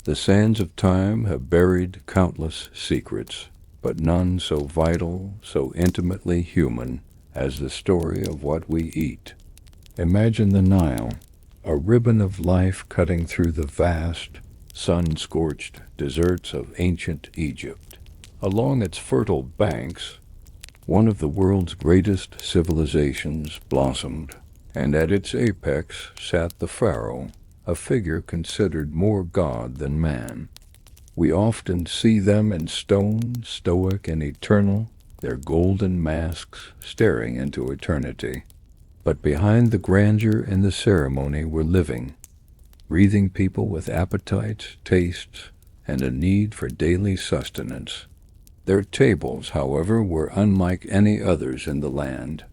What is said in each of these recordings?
The sands of time have buried countless secrets, but none so vital, so intimately human as the story of what we eat. Imagine the Nile, a ribbon of life cutting through the vast, sun-scorched deserts of ancient Egypt. Along its fertile banks, one of the world's greatest civilizations blossomed, and at its apex sat the Pharaoh, a figure considered more god than man. We often see them in stone, stoic and eternal, their golden masks staring into eternity. But behind the grandeur and the ceremony were living, breathing people with appetites, tastes, and a need for daily sustenance. Their tables, however, were unlike any others in the land.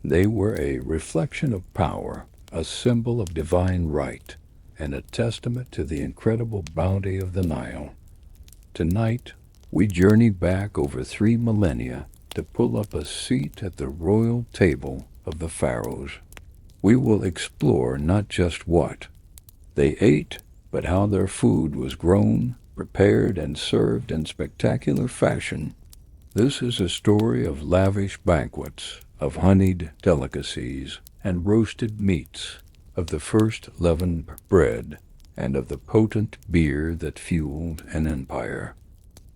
They were a reflection of power, a symbol of divine right, and a testament to the incredible bounty of the Nile. Tonight, we journey back over 3 millennia to pull up a seat at the royal table of the Pharaohs. We will explore not just what they ate, but how their food was grown, prepared, and served in spectacular fashion. This is a story of lavish banquets, of honeyed delicacies, and roasted meats, of the first leavened bread, and of the potent beer that fueled an empire.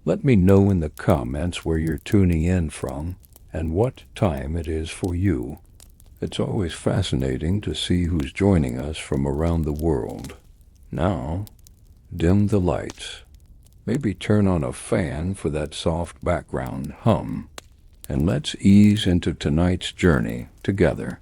Let me know in the comments where you're tuning in from, and what time it is for you. It's always fascinating to see who's joining us from around the world. Now, dim the lights. Maybe turn on a fan for that soft background hum, and let's ease into tonight's journey together.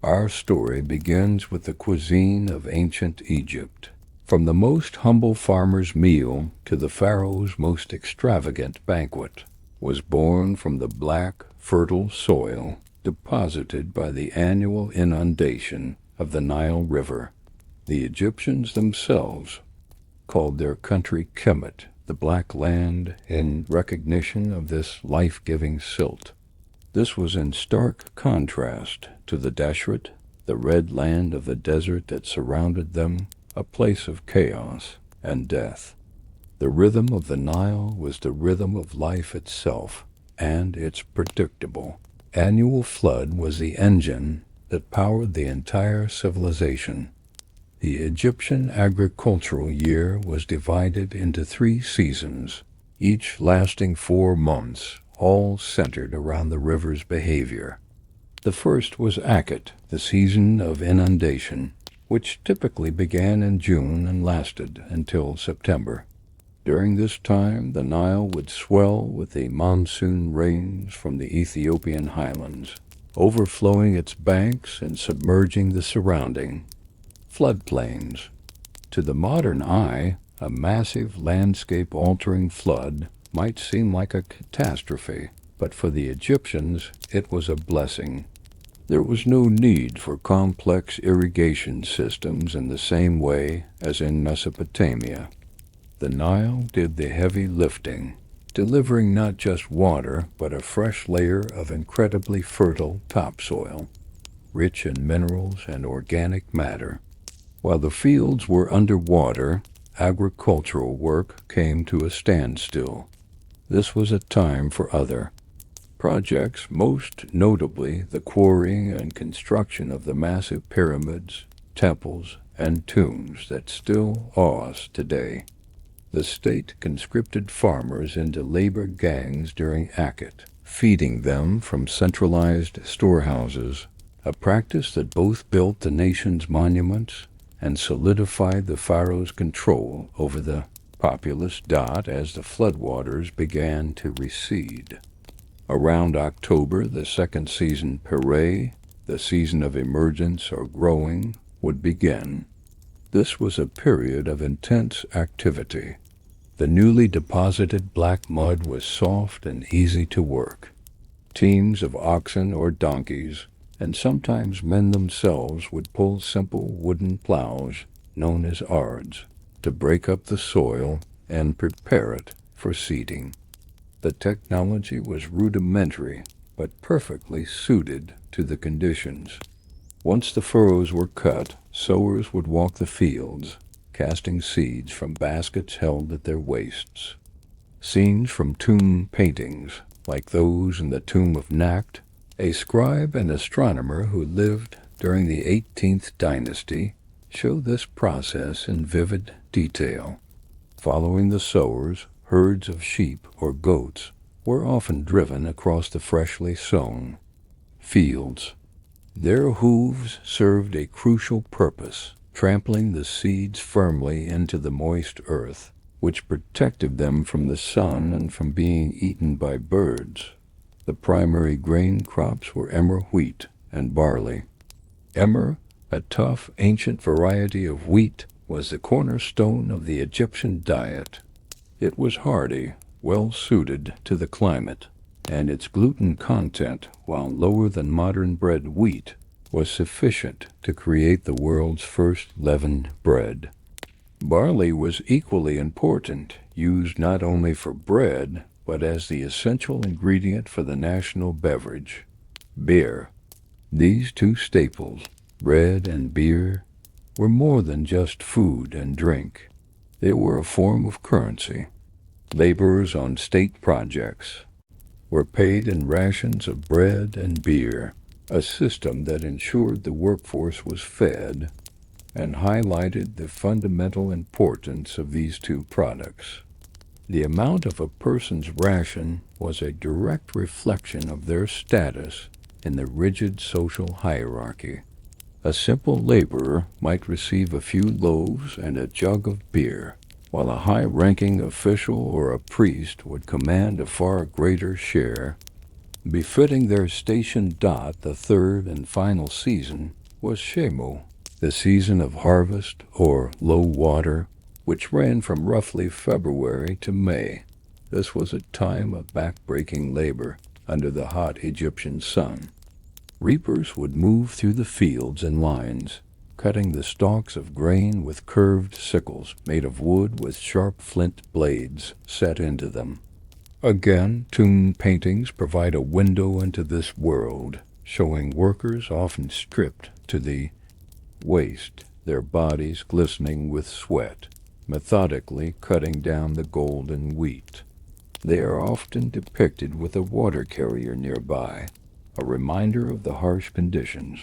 Our story begins with the cuisine of ancient Egypt. From the most humble farmer's meal to the Pharaoh's most extravagant banquet was born from the black, fertile soil deposited by the annual inundation of the Nile River. The Egyptians themselves called their country Kemet, the Black Land, in recognition of this life-giving silt. This was in stark contrast to the Desert, the red land of the desert that surrounded them, a place of chaos and death. The rhythm of the Nile was the rhythm of life itself, and its predictable annual flood was the engine that powered the entire civilization. The Egyptian agricultural year was divided into 3 seasons, each lasting 4 months, all centered around the river's behavior. The first was Etiquette, the season of inundation, which typically began in June and lasted until September. During this time, the Nile would swell with the monsoon rains from the Ethiopian highlands, overflowing its banks and submerging the surrounding floodplains. To the modern eye, a massive landscape-altering flood might seem like a catastrophe, but for the Egyptians it was a blessing. There was no need for complex irrigation systems in the same way as in Mesopotamia. The Nile did the heavy lifting, delivering not just water, but a fresh layer of incredibly fertile topsoil, rich in minerals and organic matter. While the fields were underwater, agricultural work came to a standstill. This was a time for other projects, most notably the quarrying and construction of the massive pyramids, temples, and tombs that still awe us today. The state conscripted farmers into labor gangs during Etiquette, feeding them from centralized storehouses, a practice that both built the nation's monuments and solidified the Pharaoh's control over the populous as the floodwaters began to recede. Around October, the second season Pharaoh, the season of emergence or growing, would begin. This was a period of intense activity. The newly deposited black mud was soft and easy to work. Teams of oxen or donkeys, and sometimes men themselves, would pull simple wooden plows, known as ards, to break up the soil and prepare it for seeding. The technology was rudimentary, but perfectly suited to the conditions. Once the furrows were cut, sowers would walk the fields, casting seeds from baskets held at their waists. Scenes from tomb paintings, like those in the tomb of Nakht, a scribe and astronomer who lived during the 18th dynasty, show this process in vivid detail. Following the sowers, herds of sheep or goats were often driven across the freshly sown fields. Their hooves served a crucial purpose, trampling the seeds firmly into the moist earth, which protected them from the sun and from being eaten by birds. The primary grain crops were emmer wheat and barley. Emmer, a tough, ancient variety of wheat, was the cornerstone of the Egyptian diet. It was hardy, well suited to the climate, and its gluten content, while lower than modern bred wheat, was sufficient to create the world's first leavened bread. Barley was equally important, used not only for bread, but as the essential ingredient for the national beverage, beer. These two staples, bread and beer, were more than just food and drink. They were a form of currency. Laborers on state projects were paid in rations of bread and beer, a system that ensured the workforce was fed and highlighted the fundamental importance of these two products. The amount of a person's ration was a direct reflection of their status in the rigid social hierarchy. A simple laborer might receive a few loaves and a jug of beer, while a high-ranking official or a priest would command a far greater share. Befitting their station. The third and final season was Shemu, the season of harvest or low water, which ran from roughly February to May. This was a time of back-breaking labor under the hot Egyptian sun. Reapers would move through the fields in lines, cutting the stalks of grain with curved sickles made of wood with sharp flint blades set into them. Again, tomb paintings provide a window into this world, showing workers often stripped to the waist, their bodies glistening with sweat, methodically cutting down the golden wheat. They are often depicted with a water carrier nearby, a reminder of the harsh conditions.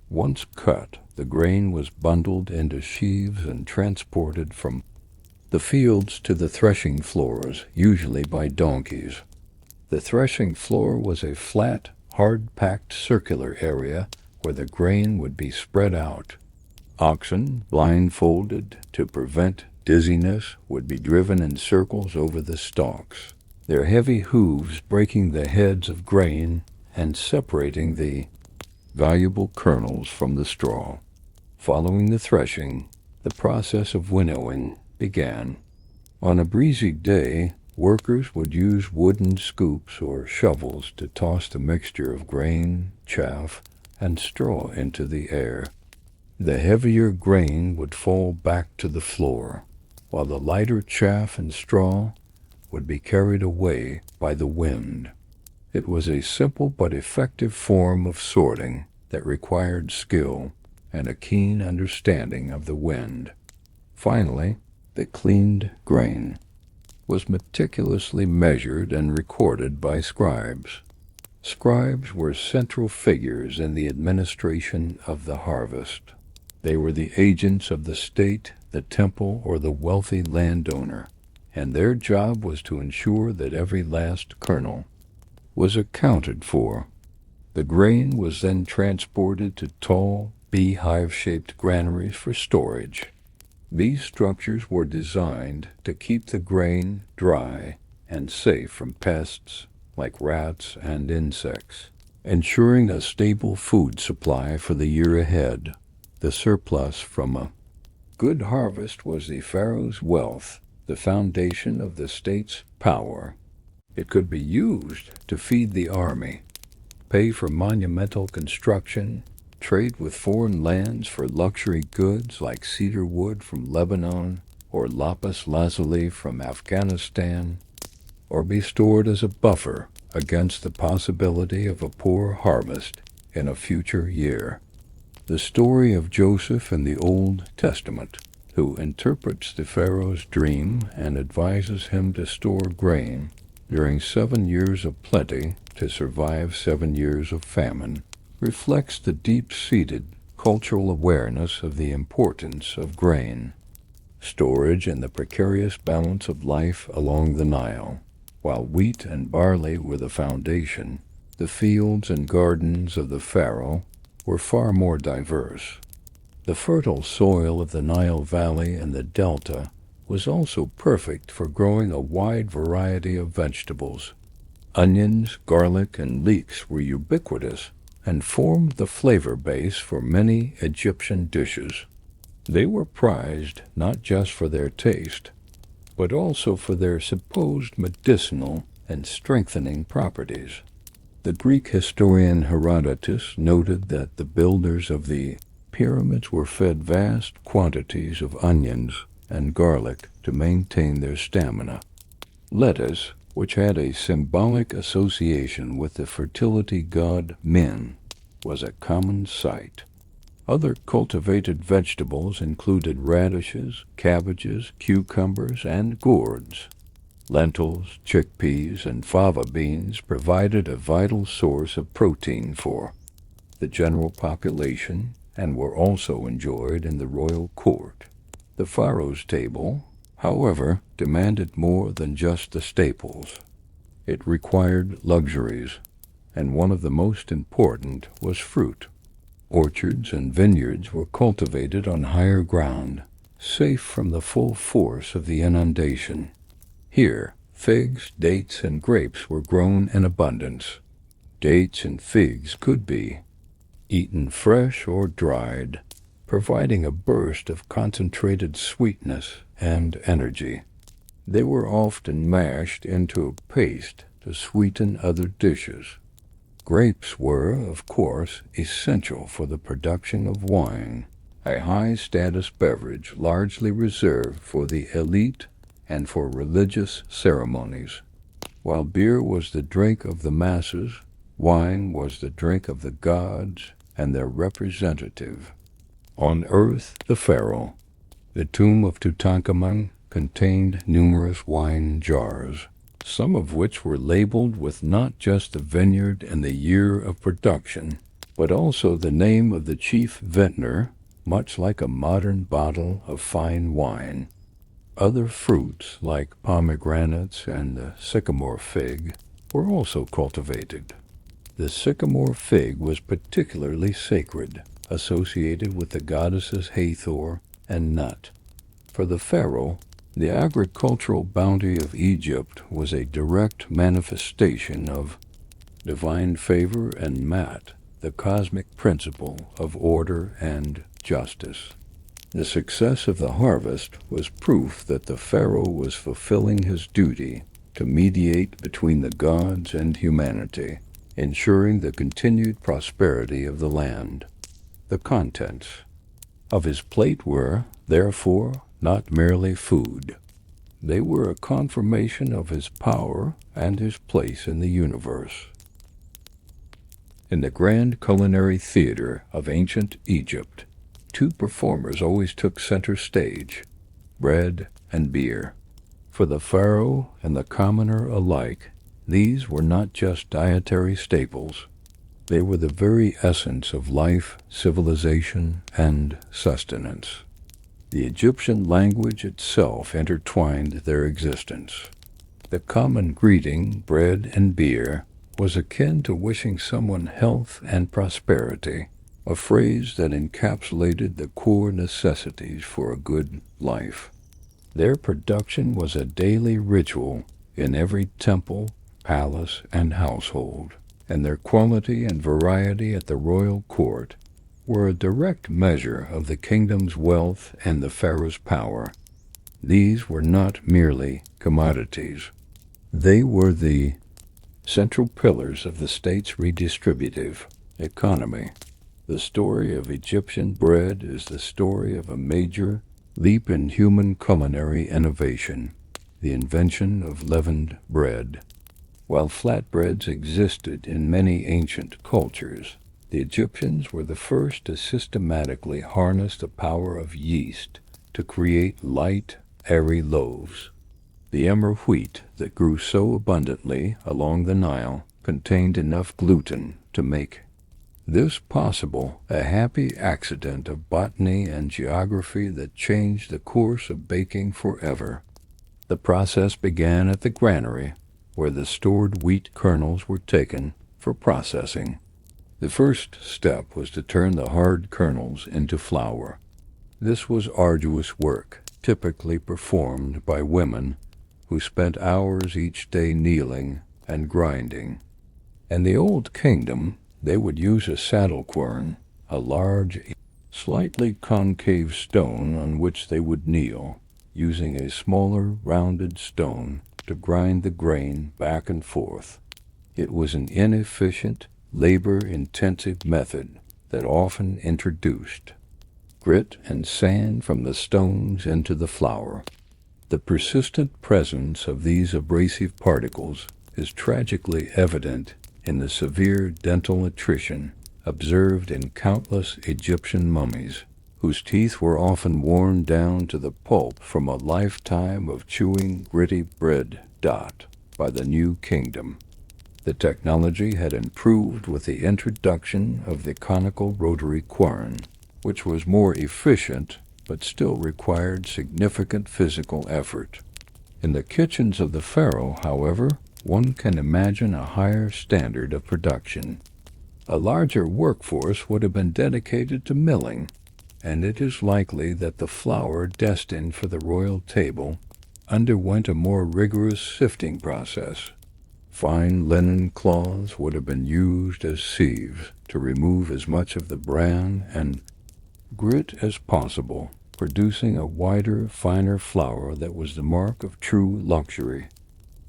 Once cut, the grain was bundled into sheaves and transported from the fields to the threshing floors, usually by donkeys. The threshing floor was a flat, hard-packed circular area where the grain would be spread out. Oxen, blindfolded to prevent dizziness, would be driven in circles over the stalks, their heavy hooves breaking the heads of grain and separating the valuable kernels from the straw. Following the threshing, the process of winnowing began. On a breezy day, workers would use wooden scoops or shovels to toss the mixture of grain, chaff, and straw into the air. The heavier grain would fall back to the floor, while the lighter chaff and straw would be carried away by the wind. It was a simple but effective form of sorting that required skill and a keen understanding of the wind. Finally, the cleaned grain was meticulously measured and recorded by scribes. Scribes were central figures in the administration of the harvest. They were the agents of the state, the temple, or the wealthy landowner, and their job was to ensure that every last kernel was accounted for. The grain was then transported to tall, beehive-shaped granaries for storage. These structures were designed to keep the grain dry and safe from pests like rats and insects, ensuring a stable food supply for the year ahead. The surplus from a good harvest was the Pharaoh's wealth, the foundation of the state's power. It could be used to feed the army, pay for monumental construction, trade with foreign lands for luxury goods like cedar wood from Lebanon or lapis lazuli from Afghanistan, or be stored as a buffer against the possibility of a poor harvest in a future year. The story of Joseph in the Old Testament, who interprets the Pharaoh's dream and advises him to store grain during 7 years of plenty to survive 7 years of famine, reflects the deep-seated cultural awareness of the importance of grain storage and the precarious balance of life along the Nile. While wheat and barley were the foundation, the fields and gardens of the Pharaoh were far more diverse. The fertile soil of the Nile Valley and the Delta was also perfect for growing a wide variety of vegetables. Onions, garlic, and leeks were ubiquitous and formed the flavor base for many Egyptian dishes. They were prized not just for their taste, but also for their supposed medicinal and strengthening properties. The Greek historian Herodotus noted that the builders of the pyramids were fed vast quantities of onions and garlic to maintain their stamina. Lettuce, which had a symbolic association with the fertility god Min, was a common sight. Other cultivated vegetables included radishes, cabbages, cucumbers, and gourds. Lentils, chickpeas, and fava beans provided a vital source of protein for the general population and were also enjoyed in the royal court. The Pharaoh's table, however, demanded more than just the staples. It required luxuries, and one of the most important was fruit. Orchards and vineyards were cultivated on higher ground, safe from the full force of the inundation. Here, figs, dates, and grapes were grown in abundance. Dates and figs could be eaten fresh or dried, providing a burst of concentrated sweetness and energy. They were often mashed into a paste to sweeten other dishes. Grapes were, of course, essential for the production of wine, a high-status beverage largely reserved for the elite and for religious ceremonies. While beer was the drink of the masses, wine was the drink of the gods and their representative. On earth, the Pharaoh. The tomb of Tutankhamun contained numerous wine jars, some of which were labeled with not just the vineyard and the year of production, but also the name of the chief vintner, much like a modern bottle of fine wine. Other fruits, like pomegranates and the sycamore fig, were also cultivated. The sycamore fig was particularly sacred, associated with the goddesses Hathor and Nut. For the Pharaoh, the agricultural bounty of Egypt was a direct manifestation of divine favor and Mat, the cosmic principle of order and justice. The success of the harvest was proof that the Pharaoh was fulfilling his duty to mediate between the gods and humanity, ensuring the continued prosperity of the land. The contents of his plate were, therefore, not merely food. They were a confirmation of his power and his place in the universe. In the grand culinary theater of ancient Egypt, two performers always took center stage: bread and beer. For the Pharaoh and the commoner alike, these were not just dietary staples. They were the very essence of life, civilization, and sustenance. The Egyptian language itself intertwined their existence. The common greeting, bread and beer, was akin to wishing someone health and prosperity, a phrase that encapsulated the core necessities for a good life. Their production was a daily ritual in every temple, palace, and household, and their quality and variety at the royal court were a direct measure of the kingdom's wealth and the Pharaoh's power. These were not merely commodities. They were the central pillars of the state's redistributive economy. The story of Egyptian bread is the story of a major leap in human culinary innovation, the invention of leavened bread. While flatbreads existed in many ancient cultures, the Egyptians were the first to systematically harness the power of yeast to create light, airy loaves. The emmer wheat that grew so abundantly along the Nile contained enough gluten to make this possible, a happy accident of botany and geography that changed the course of baking forever. The process began at the granary, where the stored wheat kernels were taken for processing. The first step was to turn the hard kernels into flour. This was arduous work, typically performed by women who spent hours each day kneeling and grinding. In the Old Kingdom, they would use a saddle quern, a large, slightly concave stone on which they would kneel, using a smaller, rounded stone to grind the grain back and forth. It was an inefficient, labor-intensive method that often introduced grit and sand from the stones into the flour. The persistent presence of these abrasive particles is tragically evident in the severe dental attrition observed in countless Egyptian mummies, whose teeth were often worn down to the pulp from a lifetime of chewing gritty bread. By the New Kingdom, the technology had improved with the introduction of the conical rotary quern, which was more efficient but still required significant physical effort. In the kitchens of the Pharaoh, however, one can imagine a higher standard of production. A larger workforce would have been dedicated to milling, and it is likely that the flour destined for the royal table underwent a more rigorous sifting process. Fine linen cloths would have been used as sieves to remove as much of the bran and grit as possible, producing a wider, finer flour that was the mark of true luxury.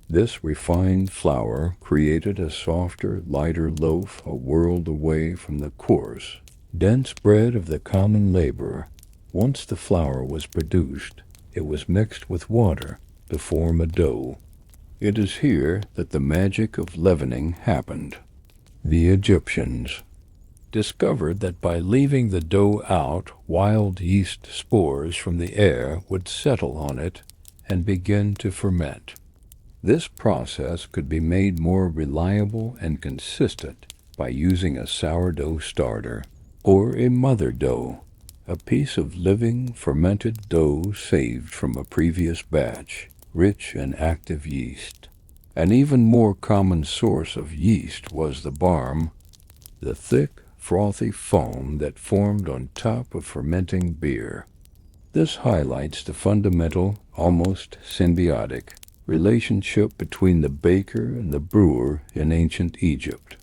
This refined flour created a softer, lighter loaf a world away from the coarse, dense bread of the common laborer. Once the flour was produced, it was mixed with water to form a dough. It is here that the magic of leavening happened. The Egyptians discovered that by leaving the dough out, wild yeast spores from the air would settle on it and begin to ferment. This process could be made more reliable and consistent by using a sourdough starter or a mother dough, a piece of living, fermented dough saved from a previous batch, rich in active yeast. An even more common source of yeast was the barm, the thick, frothy foam that formed on top of fermenting beer. This highlights the fundamental, almost symbiotic, relationship between the baker and the brewer in ancient Egypt.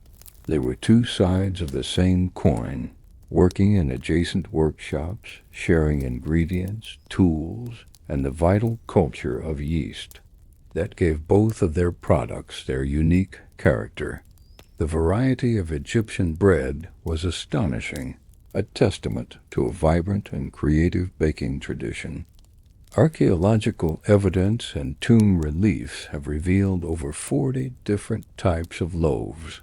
They were two sides of the same coin, working in adjacent workshops, sharing ingredients, tools, and the vital culture of yeast that gave both of their products their unique character. The variety of Egyptian bread was astonishing, a testament to a vibrant and creative baking tradition. Archaeological evidence and tomb reliefs have revealed over 40 different types of loaves.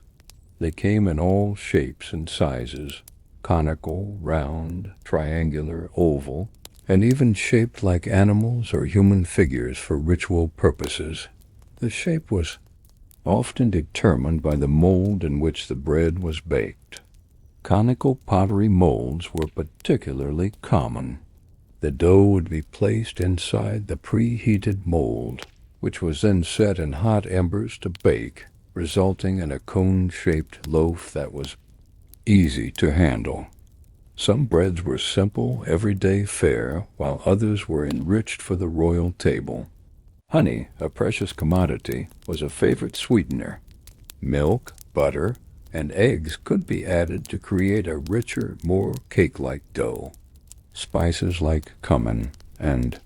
They came in all shapes and sizes, conical, round, triangular, oval, and even shaped like animals or human figures for ritual purposes. The shape was often determined by the mold in which the bread was baked. Conical pottery molds were particularly common. The dough would be placed inside the preheated mold, which was then set in hot embers to bake, resulting in a cone-shaped loaf that was easy to handle. Some breads were simple, everyday fare, while others were enriched for the royal table. Honey, a precious commodity, was a favorite sweetener. Milk, butter, and eggs could be added to create a richer, more cake-like dough. Spices like cumin and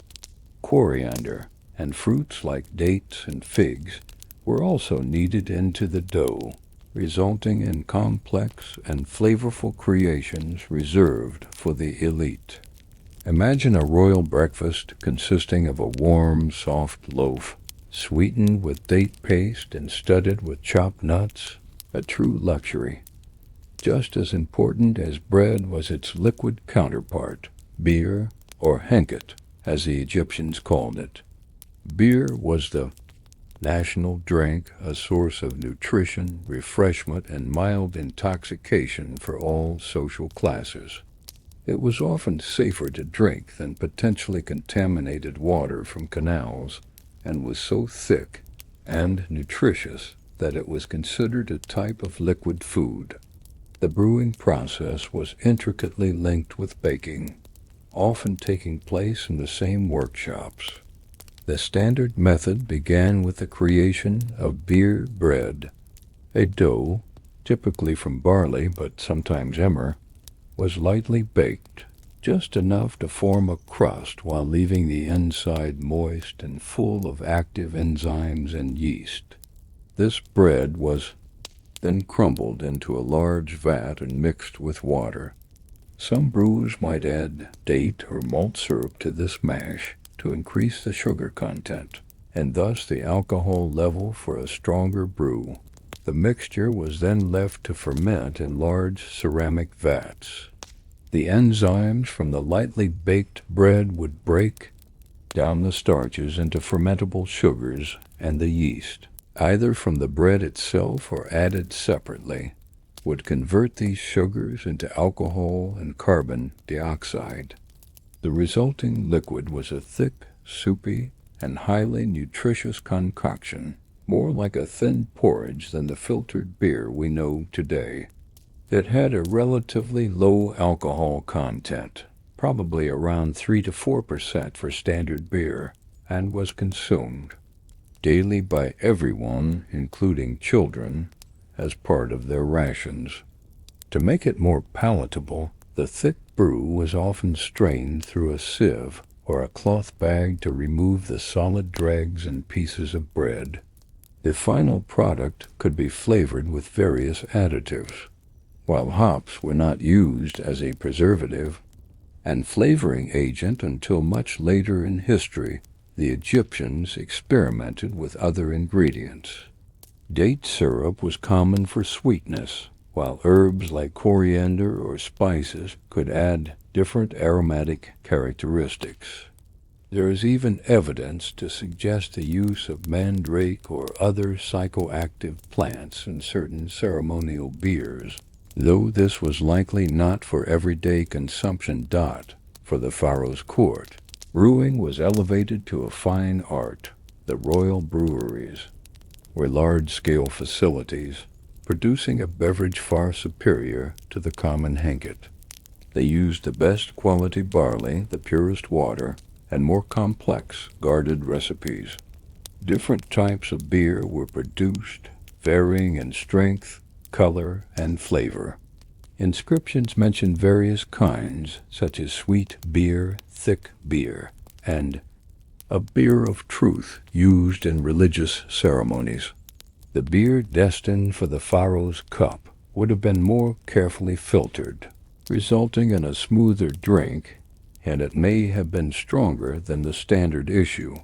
coriander and fruits like dates and figs were also kneaded into the dough, resulting in complex and flavorful creations reserved for the elite. Imagine a royal breakfast consisting of a warm, soft loaf, sweetened with date paste and studded with chopped nuts, a true luxury. Just as important as bread was its liquid counterpart, beer or henket, as the Egyptians called it. Beer was the national drink, a source of nutrition, refreshment, and mild intoxication for all social classes. It was often safer to drink than potentially contaminated water from canals, and was so thick and nutritious that it was considered a type of liquid food. The brewing process was intricately linked with baking, often taking place in the same workshops. The standard method began with the creation of beer bread. A dough, typically from barley but sometimes emmer, was lightly baked, just enough to form a crust while leaving the inside moist and full of active enzymes and yeast. This bread was then crumbled into a large vat and mixed with water. Some brewers might add date or malt syrup to this mash to increase the sugar content, and thus the alcohol level for a stronger brew. The mixture was then left to ferment in large ceramic vats. The enzymes from the lightly baked bread would break down the starches into fermentable sugars, and the yeast, either from the bread itself or added separately, would convert these sugars into alcohol and carbon dioxide. The resulting liquid was a thick, soupy, and highly nutritious concoction, more like a thin porridge than the filtered beer we know today. It had a relatively low alcohol content, probably around 3 to 4% for standard beer, and was consumed daily by everyone, including children, as part of their rations. To make it more palatable, the thick brew was often strained through a sieve or a cloth bag to remove the solid dregs and pieces of bread. The final product could be flavored with various additives. While hops were not used as a preservative and flavoring agent until much later in history, the Egyptians experimented with other ingredients. Date syrup was common for sweetness, while herbs like coriander or spices could add different aromatic characteristics. There is even evidence to suggest the use of mandrake or other psychoactive plants in certain ceremonial beers, though this was likely not for everyday consumption. For the Pharaoh's court, brewing was elevated to a fine art. The royal breweries were large-scale facilities, producing a beverage far superior to the common henket. They used the best quality barley, the purest water, and more complex, guarded recipes. Different types of beer were produced, varying in strength, color, and flavor. Inscriptions mention various kinds, such as sweet beer, thick beer, and a beer of truth used in religious ceremonies. The beer destined for the Pharaoh's cup would have been more carefully filtered, resulting in a smoother drink, and it may have been stronger than the standard issue.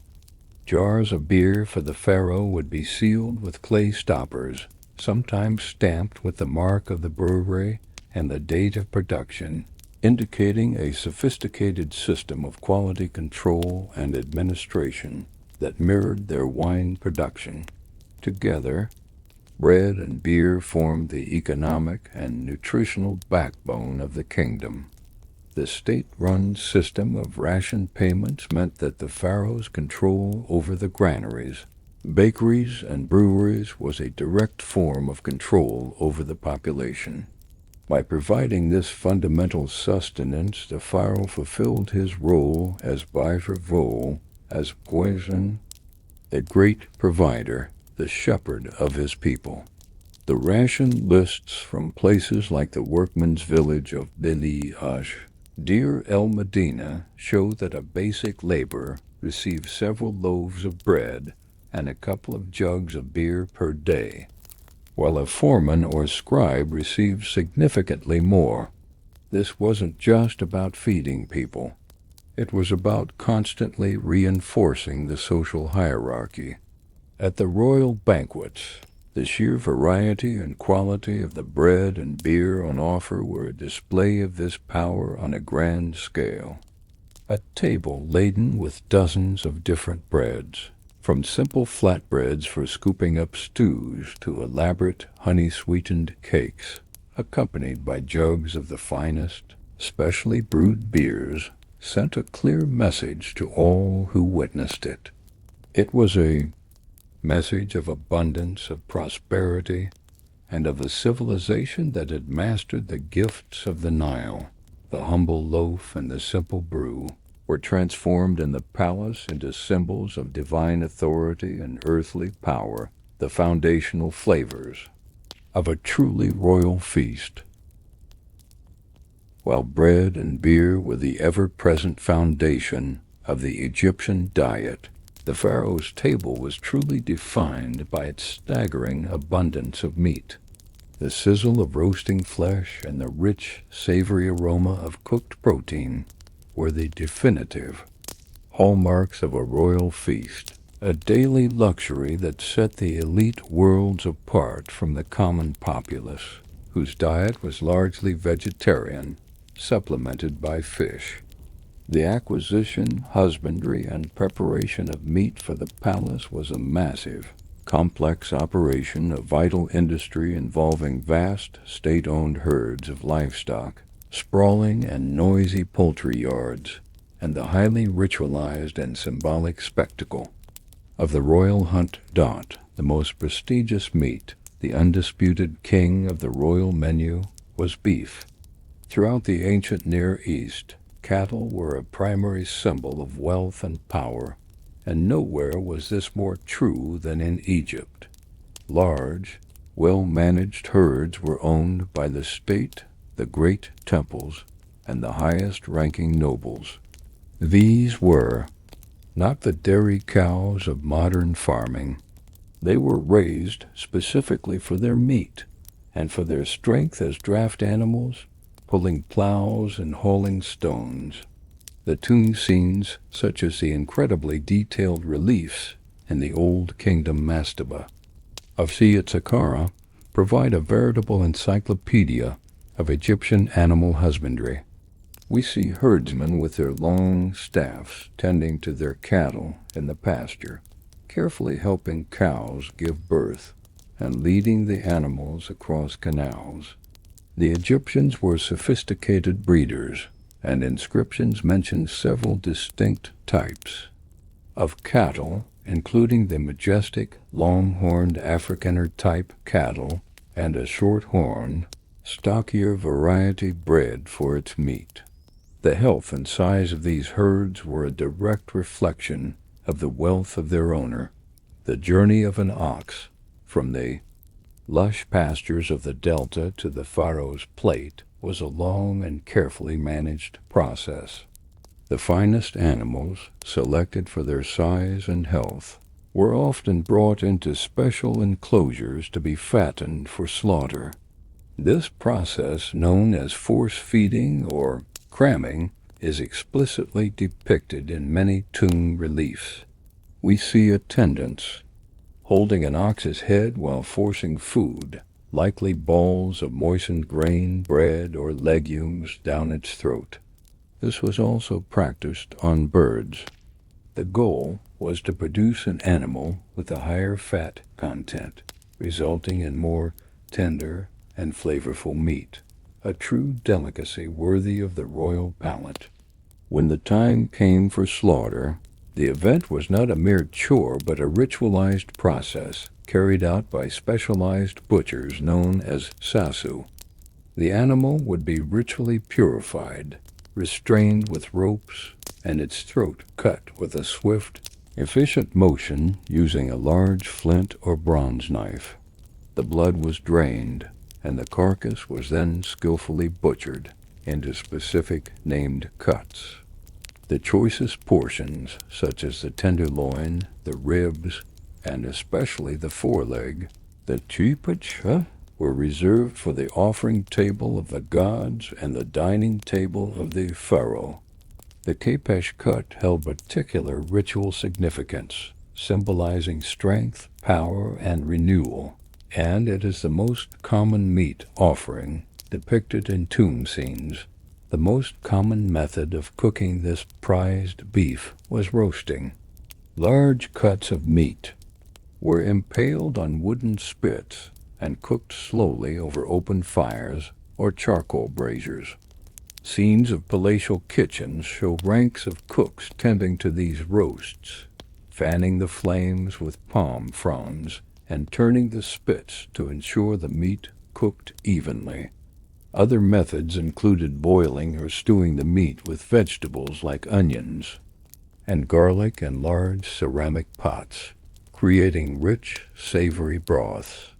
Jars of beer for the Pharaoh would be sealed with clay stoppers, sometimes stamped with the mark of the brewery and the date of production, indicating a sophisticated system of quality control and administration that mirrored their wine production. Together, bread and beer formed the economic and nutritional backbone of the kingdom. The state-run system of ration payments meant that the Pharaoh's control over the granaries, bakeries, and breweries was a direct form of control over the population. By providing this fundamental sustenance, the Pharaoh fulfilled his role as Pharaoh, as poison, a great provider, the shepherd of his people. The ration lists from places like the workman's village of Deir el-Medina show that a basic laborer received several loaves of bread and a couple of jugs of beer per day, while a foreman or scribe received significantly more. This wasn't just about feeding people. It was about constantly reinforcing the social hierarchy. At the royal banquets, the sheer variety and quality of the bread and beer on offer were a display of this power on a grand scale. A table laden with dozens of different breads, from simple flatbreads for scooping up stews to elaborate honey-sweetened cakes, accompanied by jugs of the finest, specially brewed beers, sent a clear message to all who witnessed it. It was a message of abundance, of prosperity, and of a civilization that had mastered the gifts of the Nile. The humble loaf and the simple brew were transformed in the palace into symbols of divine authority and earthly power, the foundational flavors of a truly royal feast. While bread and beer were the ever-present foundation of the Egyptian diet, the Pharaoh's table was truly defined by its staggering abundance of meat. The sizzle of roasting flesh and the rich, savory aroma of cooked protein were the definitive hallmarks of a royal feast, a daily luxury that set the elite worlds apart from the common populace, whose diet was largely vegetarian, supplemented by fish. The acquisition, husbandry, and preparation of meat for the palace was a massive, complex operation, a vital industry involving vast state-owned herds of livestock, sprawling and noisy poultry yards, and the highly ritualized and symbolic spectacle of the royal hunt. The most prestigious meat, the undisputed king of the royal menu, was beef. Throughout the ancient Near East, cattle were a primary symbol of wealth and power, and nowhere was this more true than in Egypt. Large, well-managed herds were owned by the state, the great temples, and the highest-ranking nobles. These were not the dairy cows of modern farming. They were raised specifically for their meat and for their strength as draft animals, pulling plows and hauling stones. The tomb scenes, such as the incredibly detailed reliefs in the Old Kingdom mastaba of Saqqara, provide a veritable encyclopedia of Egyptian animal husbandry. We see herdsmen with their long staffs tending to their cattle in the pasture, carefully helping cows give birth and leading the animals across canals. The Egyptians were sophisticated breeders, and inscriptions mention several distinct types of cattle, including the majestic, long-horned Afrikaner type cattle and a short-horned, stockier variety bred for its meat. The health and size of these herds were a direct reflection of the wealth of their owner. The journey of an ox from the lush pastures of the delta to the Pharaoh's plate was a long and carefully managed process. The finest animals, selected for their size and health, were often brought into special enclosures to be fattened for slaughter. This process, known as force-feeding or cramming, is explicitly depicted in many tomb reliefs. We see attendants holding an ox's head while forcing food, likely balls of moistened grain, bread, or legumes, down its throat. This was also practiced on birds. The goal was to produce an animal with a higher fat content, resulting in more tender and flavorful meat, a true delicacy worthy of the royal palate. When the time came for slaughter, the event was not a mere chore but a ritualized process carried out by specialized butchers known as sasu. The animal would be ritually purified, restrained with ropes, and its throat cut with a swift, efficient motion using a large flint or bronze knife. The blood was drained, and the carcass was then skillfully butchered into specific named cuts. The choicest portions, such as the tenderloin, the ribs, and especially the foreleg, the chipach, were reserved for the offering table of the gods and the dining table of the Pharaoh. The kepesh cut held particular ritual significance, symbolizing strength, power, and renewal, and it is the most common meat offering depicted in tomb scenes. The most common method of cooking this prized beef was roasting. Large cuts of meat were impaled on wooden spits and cooked slowly over open fires or charcoal braziers. Scenes of palatial kitchens show ranks of cooks tending to these roasts, fanning the flames with palm fronds and turning the spits to ensure the meat cooked evenly. Other methods included boiling or stewing the meat with vegetables like onions and garlic in large ceramic pots, creating rich, savory broths.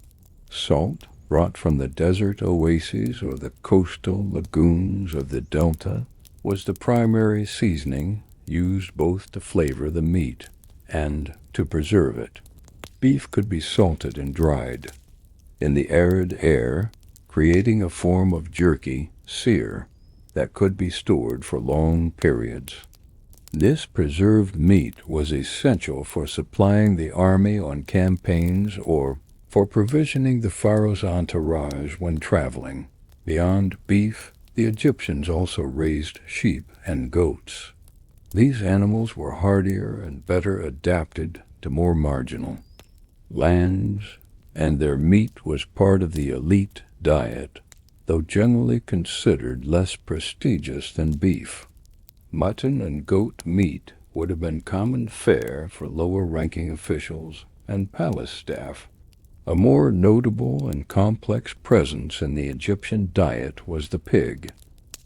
Salt, brought from the desert oases or the coastal lagoons of the delta, was the primary seasoning used both to flavor the meat and to preserve it. Beef could be salted and dried in the arid air, creating a form of jerky, sear, that could be stored for long periods. This preserved meat was essential for supplying the army on campaigns or for provisioning the pharaoh's entourage when traveling. Beyond beef, the Egyptians also raised sheep and goats. These animals were hardier and better adapted to more marginal lands, and their meat was part of the elite diet, though generally considered less prestigious than beef. Mutton and goat meat would have been common fare for lower-ranking officials and palace staff. A more notable and complex presence in the Egyptian diet was the pig.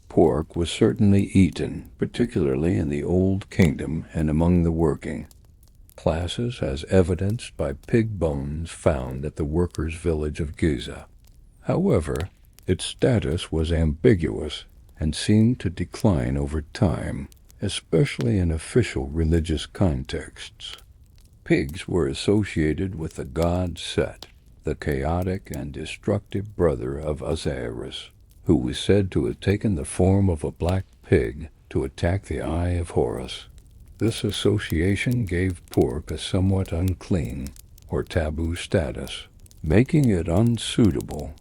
Pork was certainly eaten, particularly in the Old Kingdom and among the working classes, as evidenced by pig bones found at the workers' village of Giza. However, its status was ambiguous and seemed to decline over time, especially in official religious contexts. Pigs were associated with the god Set, the chaotic and destructive brother of Osiris, who was said to have taken the form of a black pig to attack the Eye of Horus. This association gave pork a somewhat unclean or taboo status, making it unsuitable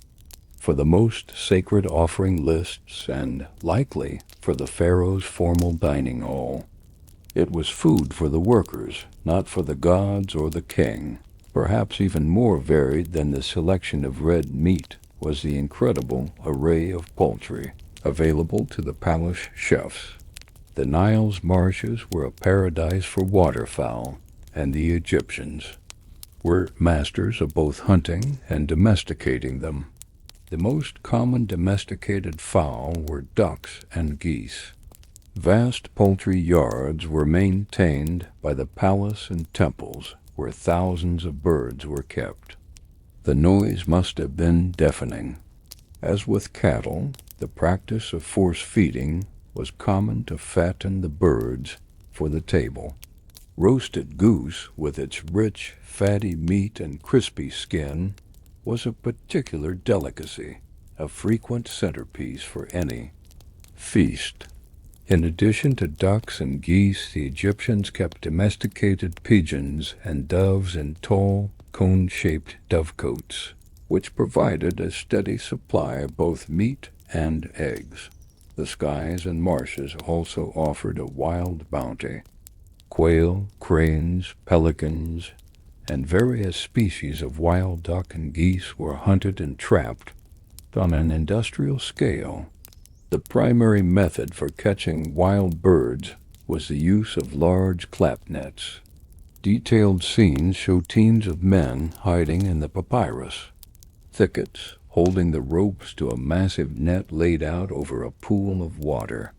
for the most sacred offering lists and likely for the pharaoh's formal dining hall. It was food for the workers, not for the gods or the king. Perhaps even more varied than the selection of red meat was the incredible array of poultry available to the palace chefs. The Nile's marshes were a paradise for waterfowl, and the Egyptians were masters of both hunting and domesticating them. The most common domesticated fowl were ducks and geese. Vast poultry yards were maintained by the palace and temples, where thousands of birds were kept. The noise must have been deafening. As with cattle, the practice of force feeding was common to fatten the birds for the table. Roasted goose, with its rich, fatty meat and crispy skin, was a particular delicacy, a frequent centerpiece for any feast. In addition to ducks and geese, the Egyptians kept domesticated pigeons and doves in tall, cone-shaped dovecotes, which provided a steady supply of both meat and eggs. The skies and marshes also offered a wild bounty. Quail, cranes, pelicans, and various species of wild duck and geese were hunted and trapped on an industrial scale. The primary method for catching wild birds was the use of large clap nets. Detailed scenes show teams of men hiding in the papyrus thickets, holding the ropes to a massive net laid out over a pool of water.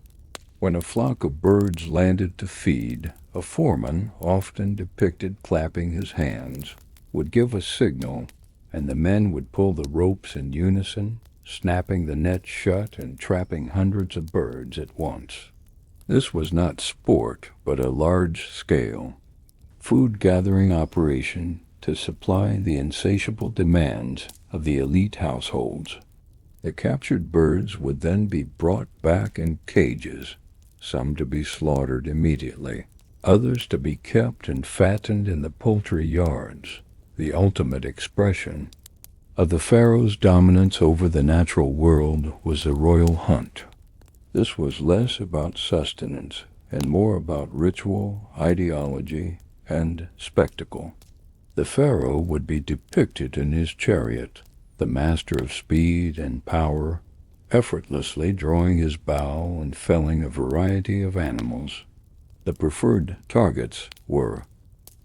When a flock of birds landed to feed, a foreman, often depicted clapping his hands, would give a signal, and the men would pull the ropes in unison, snapping the net shut and trapping hundreds of birds at once. This was not sport, but a large-scale food-gathering operation to supply the insatiable demands of the elite households. The captured birds would then be brought back in cages, some to be slaughtered immediately, others to be kept and fattened in the poultry yards, the ultimate expression of the pharaoh's dominance over the natural world was the royal hunt. This was less about sustenance and more about ritual, ideology, and spectacle. The Pharaoh would be depicted in his chariot, the master of speed and power, effortlessly drawing his bow and felling a variety of animals. The preferred targets were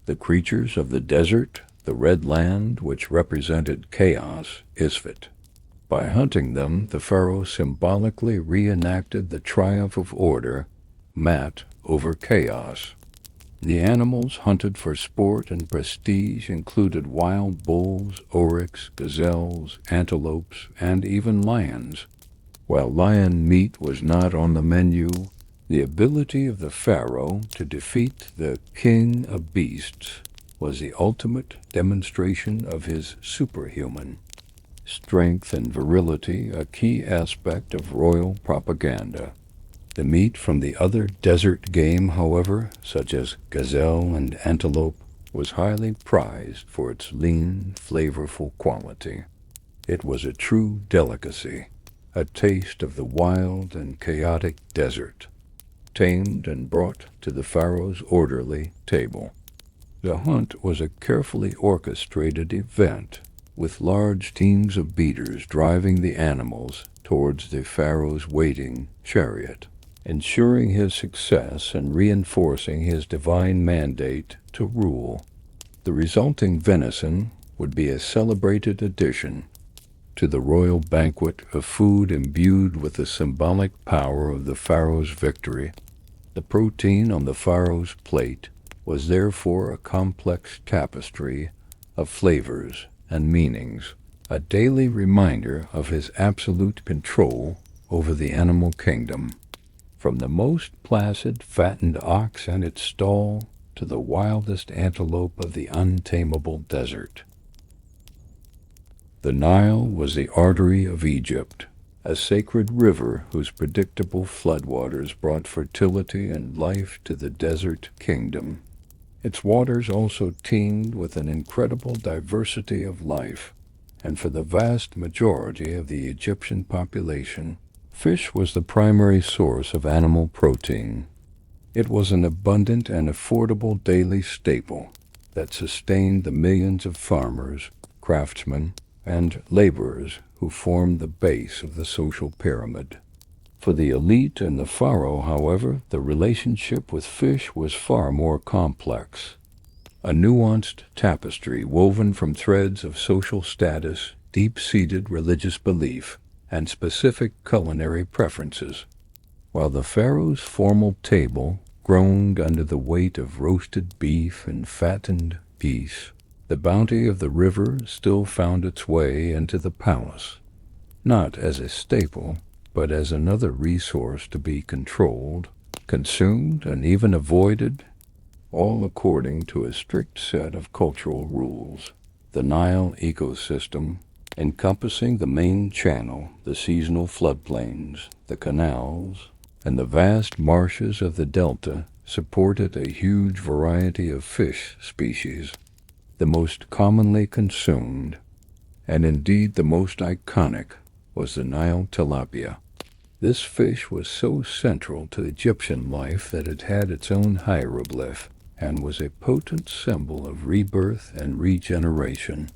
the creatures of the desert, the red land, which represented chaos, Isfet. By hunting them, the Pharaoh symbolically reenacted the triumph of order, Mat, over chaos. The animals hunted for sport and prestige included wild bulls, oryx, gazelles, antelopes, and even lions. While lion meat was not on the menu, the ability of the Pharaoh to defeat the king of beasts was the ultimate demonstration of his superhuman strength and virility, a key aspect of royal propaganda. The meat from the other desert game, however, such as gazelle and antelope, was highly prized for its lean, flavorful quality. It was a true delicacy, a taste of the wild and chaotic desert, tamed and brought to the Pharaoh's orderly table. The hunt was a carefully orchestrated event, with large teams of beaters driving the animals towards the Pharaoh's waiting chariot, ensuring his success and reinforcing his divine mandate to rule. The resulting venison would be a celebrated addition to the royal banquet of food imbued with the symbolic power of the Pharaoh's victory. The protein on the Pharaoh's plate was therefore a complex tapestry of flavors and meanings, a daily reminder of his absolute control over the animal kingdom. From the most placid fattened ox and its stall to the wildest antelope of the untamable desert. The Nile was the artery of Egypt, a sacred river whose predictable floodwaters brought fertility and life to the desert kingdom. Its waters also teemed with an incredible diversity of life, and for the vast majority of the Egyptian population, fish was the primary source of animal protein. It was an abundant and affordable daily staple that sustained the millions of farmers, craftsmen, and laborers who formed the base of the social pyramid. For the elite and the Pharaoh, however, the relationship with fish was far more complex. A nuanced tapestry woven from threads of social status, deep-seated religious belief, and specific culinary preferences. While the Pharaoh's formal table groaned under the weight of roasted beef and fattened geese, the bounty of the river still found its way into the palace, not as a staple, but as another resource to be controlled, consumed, and even avoided, all according to a strict set of cultural rules. The Nile ecosystem, encompassing the main channel, the seasonal floodplains, the canals, and the vast marshes of the delta, supported a huge variety of fish species. The most commonly consumed, and indeed the most iconic, was the Nile tilapia. This fish was so central to Egyptian life that it had its own hieroglyph and was a potent symbol of rebirth and regeneration.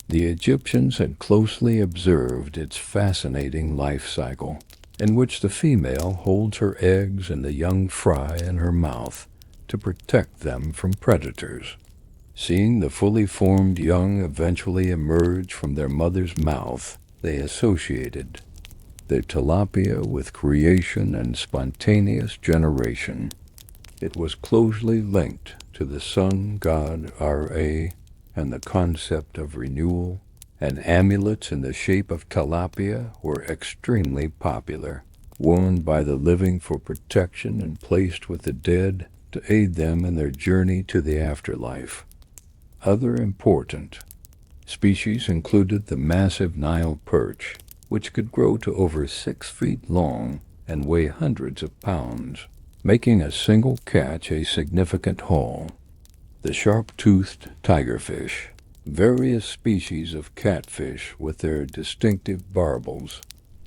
The Egyptians had closely observed its fascinating life cycle, in which the female holds her eggs and the young fry in her mouth to protect them from predators. Seeing the fully formed young eventually emerge from their mother's mouth, they associated the tilapia with creation and spontaneous generation. It was closely linked to the sun god Ra and the concept of renewal, and amulets in the shape of tilapia were extremely popular, worn by the living for protection and placed with the dead to aid them in their journey to the afterlife. Other important species included the massive Nile perch, which could grow to over 6 feet long and weigh hundreds of pounds, making a single catch a significant haul. The sharp-toothed tigerfish, various species of catfish with their distinctive barbels,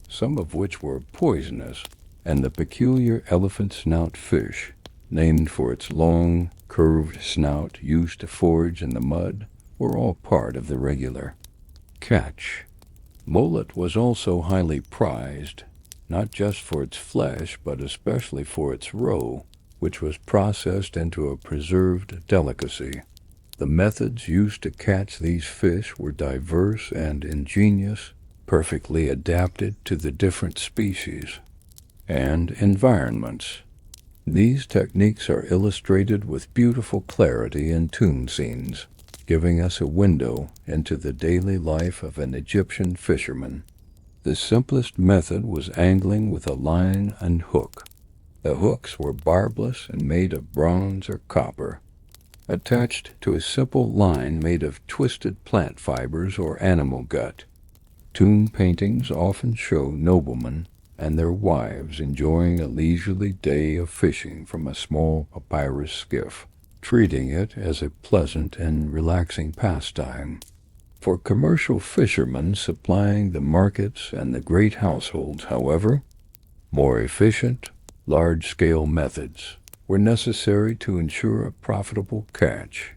some of which were poisonous, and the peculiar elephant snout fish, named for its long, curved snout used to forage in the mud, were all part of the regular catch. Mullet was also highly prized, not just for its flesh, but especially for its roe, which was processed into a preserved delicacy. The methods used to catch these fish were diverse and ingenious, perfectly adapted to the different species and environments. These techniques are illustrated with beautiful clarity in tomb scenes, giving us a window into the daily life of an Egyptian fisherman. The simplest method was angling with a line and hook. The hooks were barbless and made of bronze or copper, attached to a simple line made of twisted plant fibers or animal gut. Tomb paintings often show noblemen and their wives enjoying a leisurely day of fishing from a small papyrus skiff, treating it as a pleasant and relaxing pastime. For commercial fishermen supplying the markets and the great households, however, more efficient, large-scale methods were necessary to ensure a profitable catch.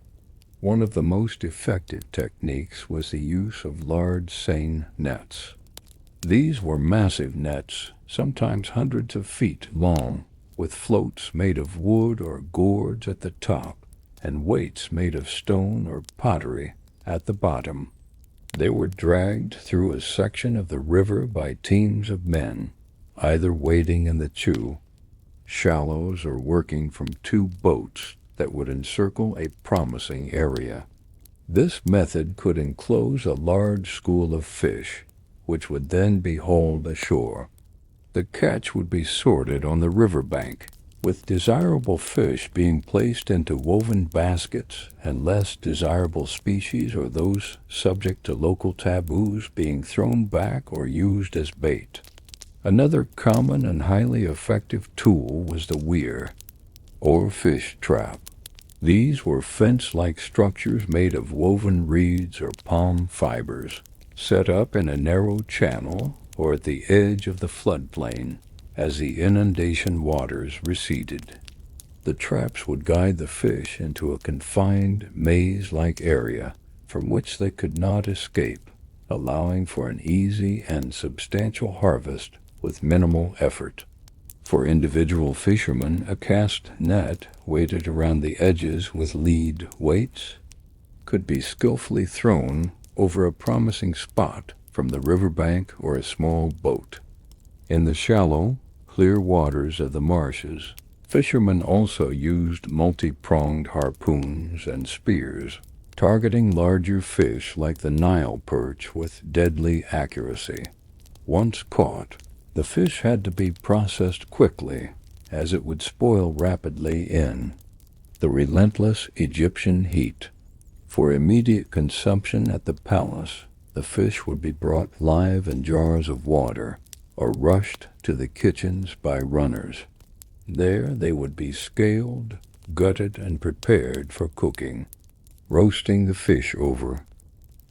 One of the most effective techniques was the use of large seine nets. These were massive nets, sometimes hundreds of feet long, with floats made of wood or gourds at the top, and weights made of stone or pottery at the bottom. They were dragged through a section of the river by teams of men, either wading in the shallows or working from two boats that would encircle a promising area. This method could enclose a large school of fish, which would then be hauled ashore. The catch would be sorted on the riverbank, with desirable fish being placed into woven baskets and less desirable species or those subject to local taboos being thrown back or used as bait. Another common and highly effective tool was the weir, or fish trap. These were fence-like structures made of woven reeds or palm fibers, set up in a narrow channel or at the edge of the floodplain as the inundation waters receded. The traps would guide the fish into a confined, maze-like area from which they could not escape, allowing for an easy and substantial harvest with minimal effort. For individual fishermen, a cast net weighted around the edges with lead weights could be skillfully thrown over a promising spot from the riverbank or a small boat. In the shallow, clear waters of the marshes, fishermen also used multi-pronged harpoons and spears, targeting larger fish like the Nile perch with deadly accuracy. Once caught, the fish had to be processed quickly, as it would spoil rapidly in the relentless Egyptian heat. For immediate consumption at the palace, the fish would be brought live in jars of water or rushed to the kitchens by runners. There they would be scaled, gutted, and prepared for cooking. Roasting the fish over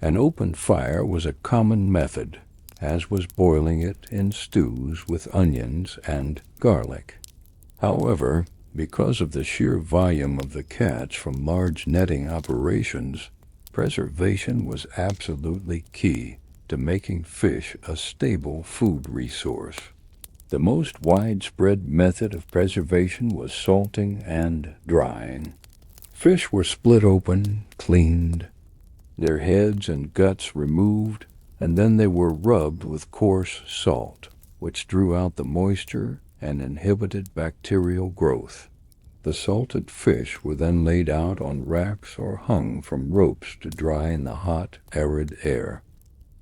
an open fire was a common method, as was boiling it in stews with onions and garlic. However, because of the sheer volume of the catch from large netting operations, preservation was absolutely key to making fish a stable food resource. The most widespread method of preservation was salting and drying. Fish were split open, cleaned, their heads and guts removed, and then they were rubbed with coarse salt, which drew out the moisture and inhibited bacterial growth. The salted fish were then laid out on racks or hung from ropes to dry in the hot, arid air.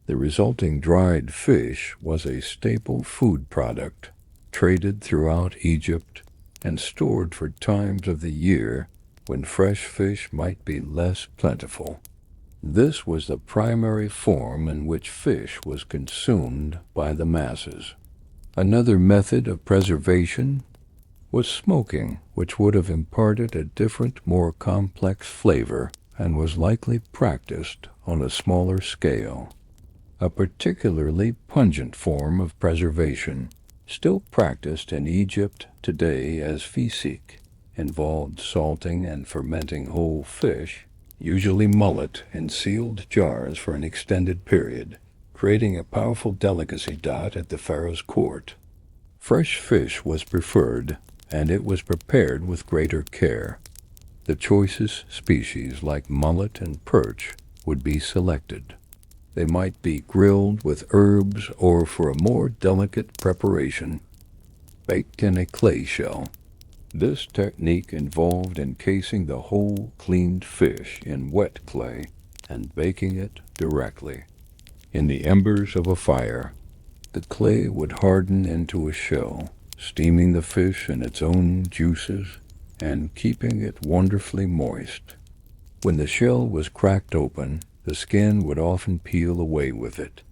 The resulting dried fish was a staple food product, traded throughout Egypt and stored for times of the year when fresh fish might be less plentiful. This was the primary form in which fish was consumed by the masses. Another method of preservation was smoking, which would have imparted a different, more complex flavor and was likely practiced on a smaller scale. A particularly pungent form of preservation still practiced in Egypt today as fisik, involved salting and fermenting whole fish, usually mullet, in sealed jars for an extended period, creating a powerful delicacy at the pharaoh's court. Fresh fish was preferred, and it was prepared with greater care. The choicest species, like mullet and perch, would be selected. They might be grilled with herbs or, for a more delicate preparation, baked in a clay shell. This technique involved encasing the whole cleaned fish in wet clay and baking it directly in the embers of a fire. The clay would harden into a shell, steaming the fish in its own juices and keeping it wonderfully moist. When the shell was cracked open, the skin would often peel away with it,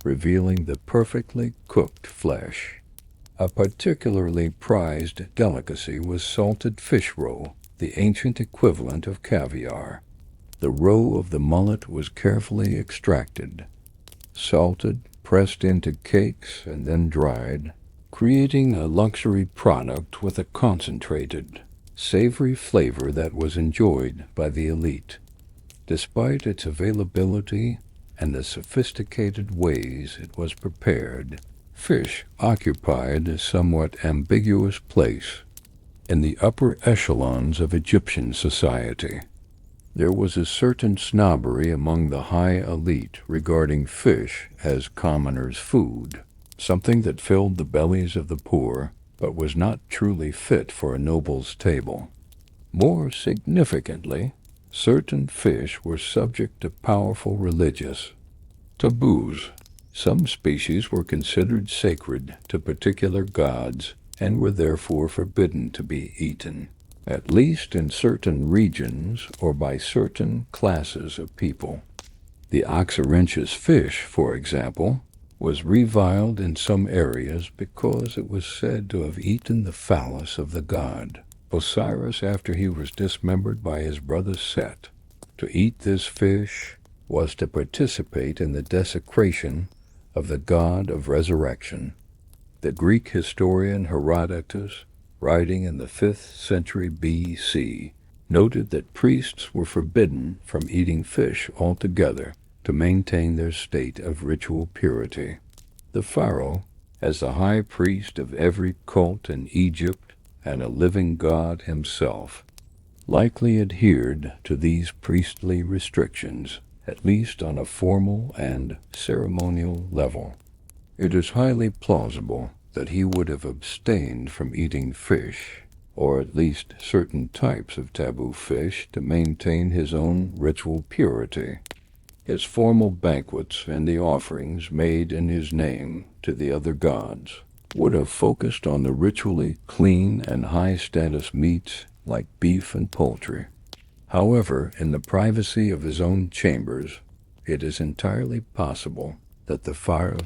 revealing the perfectly cooked flesh. A particularly prized delicacy was salted fish roe, the ancient equivalent of caviar. The roe of the mullet was carefully extracted, salted, pressed into cakes, and then dried, creating a luxury product with a concentrated, savory flavor that was enjoyed by the elite. Despite its availability and the sophisticated ways it was prepared, fish occupied a somewhat ambiguous place in the upper echelons of Egyptian society. There was a certain snobbery among the high elite regarding fish as commoners' food, something that filled the bellies of the poor, but was not truly fit for a noble's table. More significantly, certain fish were subject to powerful religious taboos. Some species were considered sacred to particular gods and were therefore forbidden to be eaten, at least in certain regions or by certain classes of people. The oxyrhynchus fish, for example, was reviled in some areas because it was said to have eaten the phallus of the god Osiris after he was dismembered by his brother Set. To eat this fish was to participate in the desecration of the god of resurrection. The Greek historian Herodotus, writing in the 5th century B.C., noted that priests were forbidden from eating fish altogether to maintain their state of ritual purity. The pharaoh, as the high priest of every cult in Egypt and a living god himself, likely adhered to these priestly restrictions, at least on a formal and ceremonial level. It is highly plausible that he would have abstained from eating fish, or at least certain types of taboo fish, to maintain his own ritual purity. His formal banquets and the offerings made in his name to the other gods would have focused on the ritually clean and high-status meats like beef and poultry. However, in the privacy of his own chambers, it is entirely possible that the pharaoh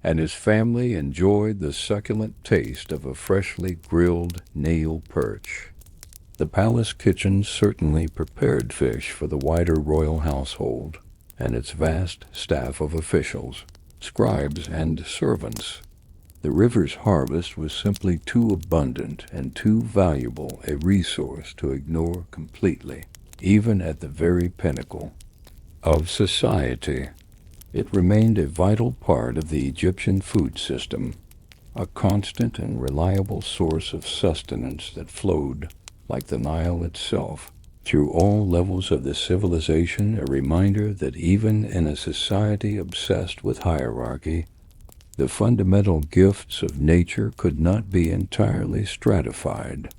and his family enjoyed the succulent taste of a freshly grilled Nile perch. The palace kitchens certainly prepared fish for the wider royal household and its vast staff of officials, scribes, and servants. The river's harvest was simply too abundant and too valuable a resource to ignore completely, even at the very pinnacle of society. It remained a vital part of the Egyptian food system, a constant and reliable source of sustenance that flowed, like the Nile itself, through all levels of the civilization, a reminder that even in a society obsessed with hierarchy, the fundamental gifts of nature could not be entirely stratified.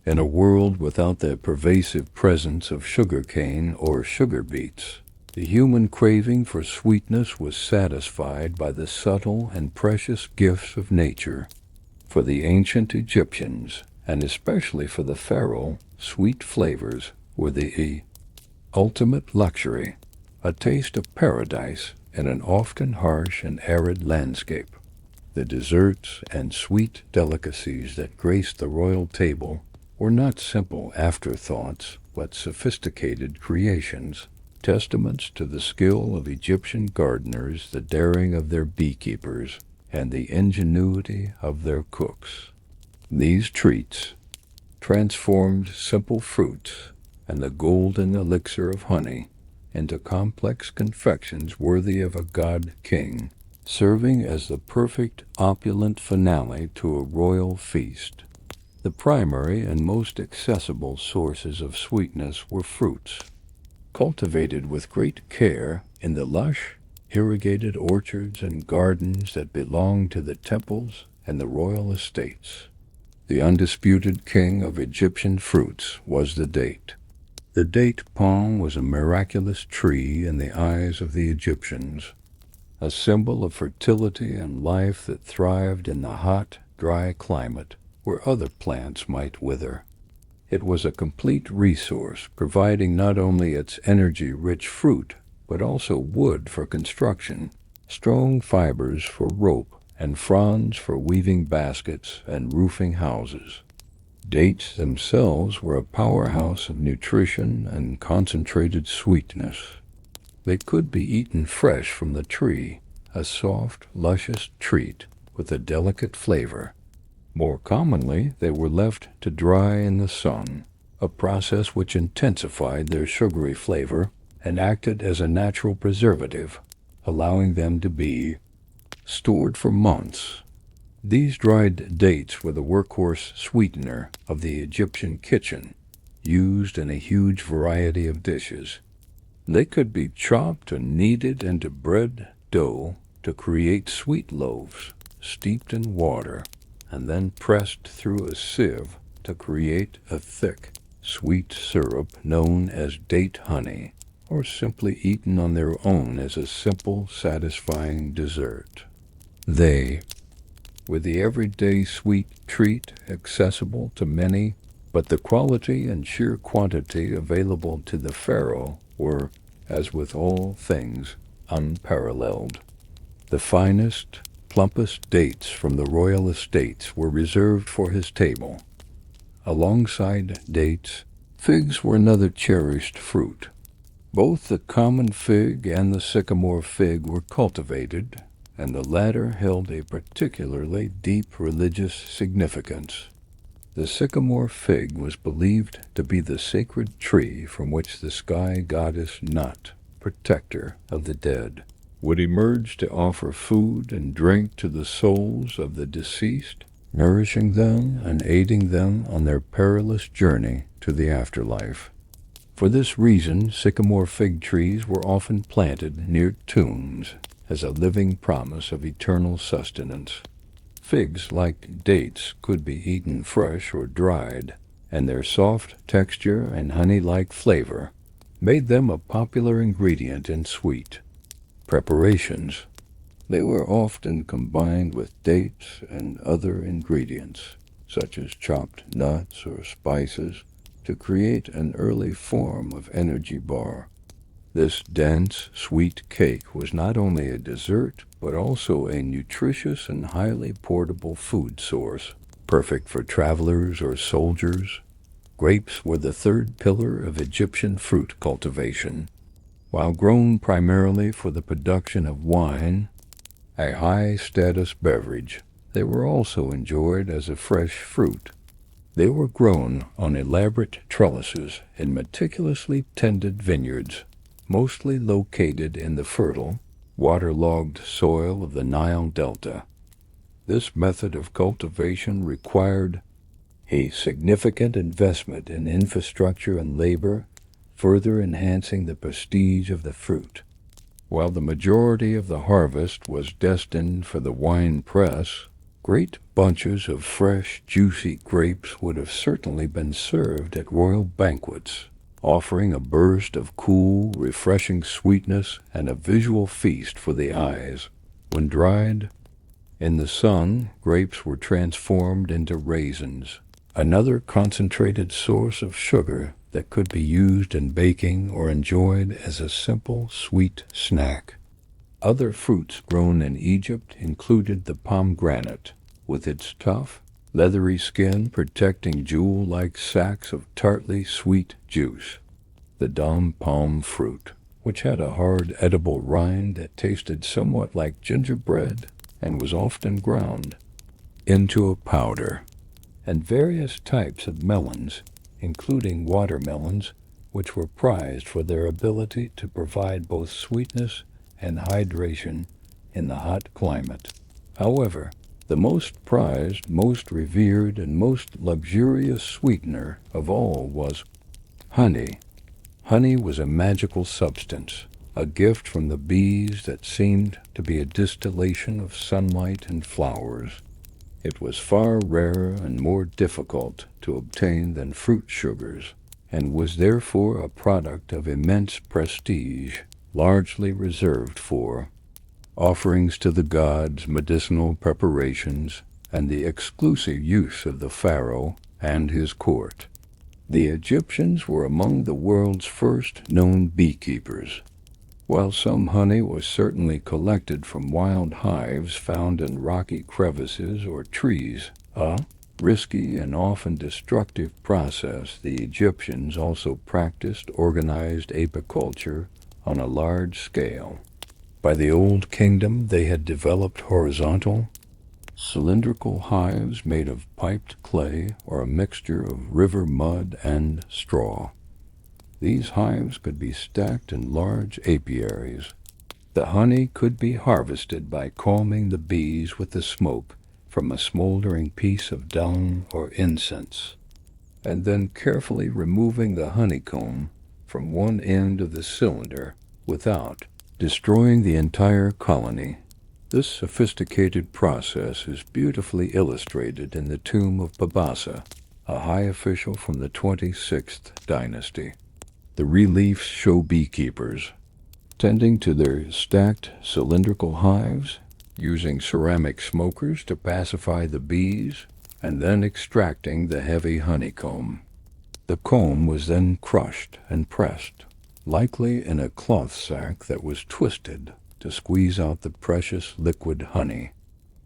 In a world without the pervasive presence of sugarcane or sugar beets, the human craving for sweetness was satisfied by the subtle and precious gifts of nature. For the ancient Egyptians, and especially for the pharaoh, sweet flavors were the ultimate luxury, a taste of paradise in an often harsh and arid landscape. The desserts and sweet delicacies that graced the royal table were not simple afterthoughts, but sophisticated creations, testaments to the skill of Egyptian gardeners, the daring of their beekeepers, and the ingenuity of their cooks. These treats transformed simple fruits and the golden elixir of honey into complex confections worthy of a god-king, serving as the perfect opulent finale to a royal feast. The primary and most accessible sources of sweetness were fruits, cultivated with great care in the lush, irrigated orchards and gardens that belonged to the temples and the royal estates. The undisputed king of Egyptian fruits was the date. The date palm was a miraculous tree in the eyes of the Egyptians, a symbol of fertility and life that thrived in the hot, dry climate where other plants might wither. It was a complete resource, providing not only its energy-rich fruit, but also wood for construction, strong fibers for rope, and fronds for weaving baskets and roofing houses. Dates themselves were a powerhouse of nutrition and concentrated sweetness. They could be eaten fresh from the tree, a soft, luscious treat with a delicate flavor. More commonly, they were left to dry in the sun, a process which intensified their sugary flavor and acted as a natural preservative, allowing them to be stored for months. These dried dates were the workhorse sweetener of the Egyptian kitchen, used in a huge variety of dishes. They could be chopped and kneaded into bread dough to create sweet loaves, steeped in water, and then pressed through a sieve to create a thick, sweet syrup known as date honey, or simply eaten on their own as a simple, satisfying dessert. They were the everyday sweet treat accessible to many, but the quality and sheer quantity available to the pharaoh were, as with all things, unparalleled. The finest, plumpest dates from the royal estates were reserved for his table. Alongside dates, figs were another cherished fruit. Both the common fig and the sycamore fig were cultivated, and the latter held a particularly deep religious significance. The sycamore fig was believed to be the sacred tree from which the sky goddess Nut, protector of the dead, would emerge to offer food and drink to the souls of the deceased, nourishing them and aiding them on their perilous journey to the afterlife. For this reason, sycamore fig trees were often planted near tombs as a living promise of eternal sustenance. Figs, like dates, could be eaten fresh or dried, and their soft texture and honey-like flavor made them a popular ingredient in sweet preparations. They were often combined with dates and other ingredients, such as chopped nuts or spices, to create an early form of energy bar. This dense, sweet cake was not only a dessert, but also a nutritious and highly portable food source, perfect for travelers or soldiers. Grapes were the third pillar of Egyptian fruit cultivation. While grown primarily for the production of wine, a high-status beverage, they were also enjoyed as a fresh fruit. They were grown on elaborate trellises in meticulously tended vineyards, mostly located in the fertile, waterlogged soil of the Nile Delta. This method of cultivation required a significant investment in infrastructure and labor, further enhancing the prestige of the fruit. While the majority of the harvest was destined for the wine press, great bunches of fresh, juicy grapes would have certainly been served at royal banquets, offering a burst of cool, refreshing sweetness and a visual feast for the eyes. When dried in the sun, grapes were transformed into raisins, another concentrated source of sugar that could be used in baking or enjoyed as a simple, sweet snack. Other fruits grown in Egypt included the pomegranate, with its tough, leathery skin protecting jewel-like sacs of tartly sweet juice. The dom palm fruit, which had a hard edible rind that tasted somewhat like gingerbread and was often ground into a powder. And various types of melons, including watermelons, which were prized for their ability to provide both sweetness and hydration in the hot climate. However, the most prized, most revered, and most luxurious sweetener of all was honey. Honey was a magical substance, a gift from the bees that seemed to be a distillation of sunlight and flowers. It was far rarer and more difficult to obtain than fruit sugars, and was therefore a product of immense prestige, largely reserved for offerings to the gods, medicinal preparations, and the exclusive use of the Pharaoh and his court. The Egyptians were among the world's first known beekeepers. While some honey was certainly collected from wild hives found in rocky crevices or trees, a risky and often destructive process, the Egyptians also practiced organized apiculture on a large scale. By the Old Kingdom, they had developed horizontal, cylindrical hives made of piped clay or a mixture of river mud and straw. These hives could be stacked in large apiaries. The honey could be harvested by calming the bees with the smoke from a smoldering piece of dung or incense, and then carefully removing the honeycomb from one end of the cylinder without destroying the entire colony. This sophisticated process is beautifully illustrated in the tomb of Babasa, a high official from the 26th dynasty. The reliefs show beekeepers tending to their stacked cylindrical hives, using ceramic smokers to pacify the bees, and then extracting the heavy honeycomb. The comb was then crushed and pressed, likely in a cloth sack that was twisted to squeeze out the precious liquid honey.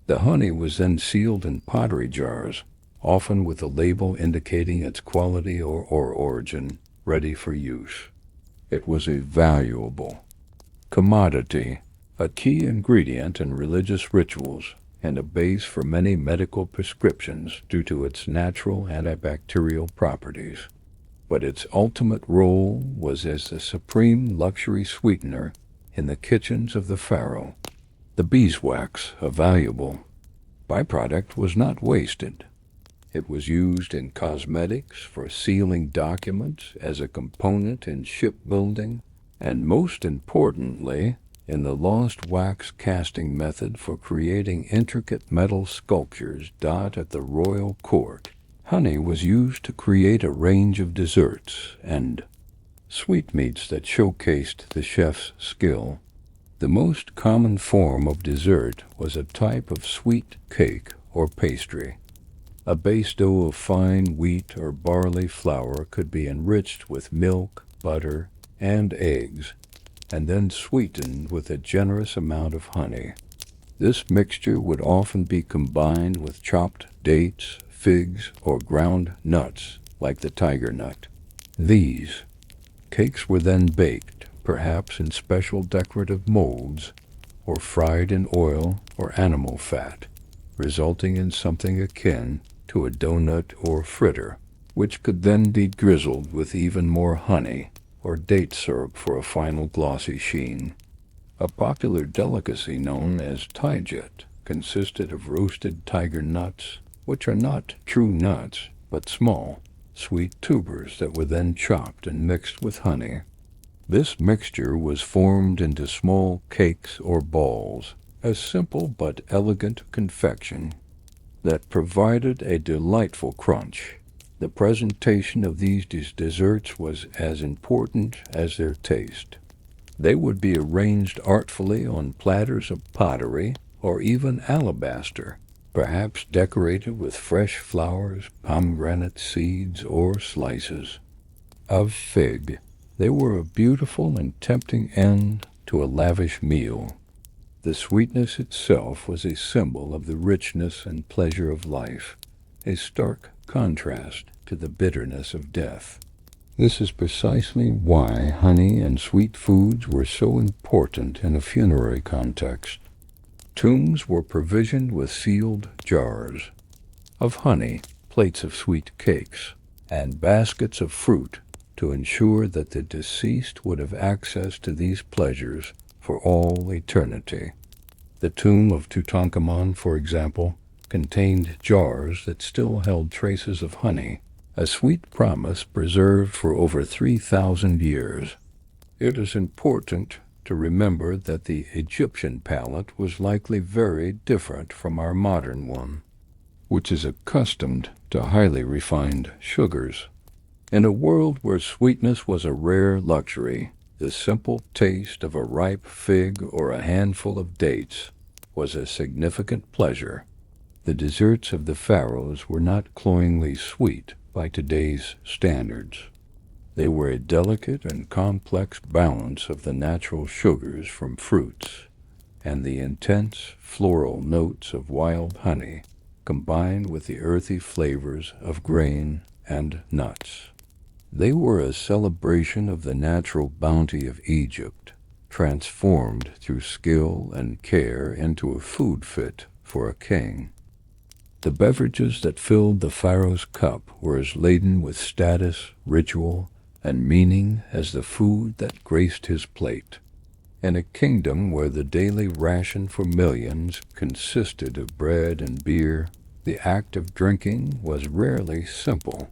The honey was then sealed in pottery jars, often with a label indicating its quality or origin, ready for use. It was a valuable commodity, a key ingredient in religious rituals, and a base for many medical prescriptions due to its natural antibacterial properties. But its ultimate role was as the supreme luxury sweetener in the kitchens of the Pharaoh. The beeswax, a valuable byproduct, was not wasted. It was used in cosmetics, for sealing documents, as a component in shipbuilding, and most importantly, in the lost wax casting method for creating intricate metal sculptures at the royal court. Honey was used to create a range of desserts and sweetmeats that showcased the chef's skill. The most common form of dessert was a type of sweet cake or pastry. A base dough of fine wheat or barley flour could be enriched with milk, butter, and eggs, and then sweetened with a generous amount of honey. This mixture would often be combined with chopped dates, figs, or ground nuts, like the tiger nut. These cakes were then baked, perhaps in special decorative molds, or fried in oil or animal fat, resulting in something akin to a donut or fritter, which could then be drizzled with even more honey or date syrup for a final glossy sheen. A popular delicacy known as Etiquette consisted of roasted tiger nuts, which are not true nuts, but small, sweet tubers that were then chopped and mixed with honey. This mixture was formed into small cakes or balls, a simple but elegant confection that provided a delightful crunch. The presentation of these desserts was as important as their taste. They would be arranged artfully on platters of pottery or even alabaster, perhaps decorated with fresh flowers, pomegranate seeds, or slices of fig. They were a beautiful and tempting end to a lavish meal. The sweetness itself was a symbol of the richness and pleasure of life, a stark contrast to the bitterness of death. This is precisely why honey and sweet foods were so important in a funerary context. Tombs were provisioned with sealed jars of honey, plates of sweet cakes, and baskets of fruit to ensure that the deceased would have access to these pleasures for all eternity. The tomb of Tutankhamun, for example, contained jars that still held traces of honey, a sweet promise preserved for over 3,000 years. It is important to remember that the Egyptian palate was likely very different from our modern one, which is accustomed to highly refined sugars. In a world where sweetness was a rare luxury, the simple taste of a ripe fig or a handful of dates was a significant pleasure. The desserts of the Pharaohs were not cloyingly sweet by today's standards. They were a delicate and complex balance of the natural sugars from fruits and the intense floral notes of wild honey, combined with the earthy flavors of grain and nuts. They were a celebration of the natural bounty of Egypt, transformed through skill and care into a food fit for a king. The beverages that filled the Pharaoh's cup were as laden with status, ritual, and meaning as the food that graced his plate. In a kingdom where the daily ration for millions consisted of bread and beer, the act of drinking was rarely simple.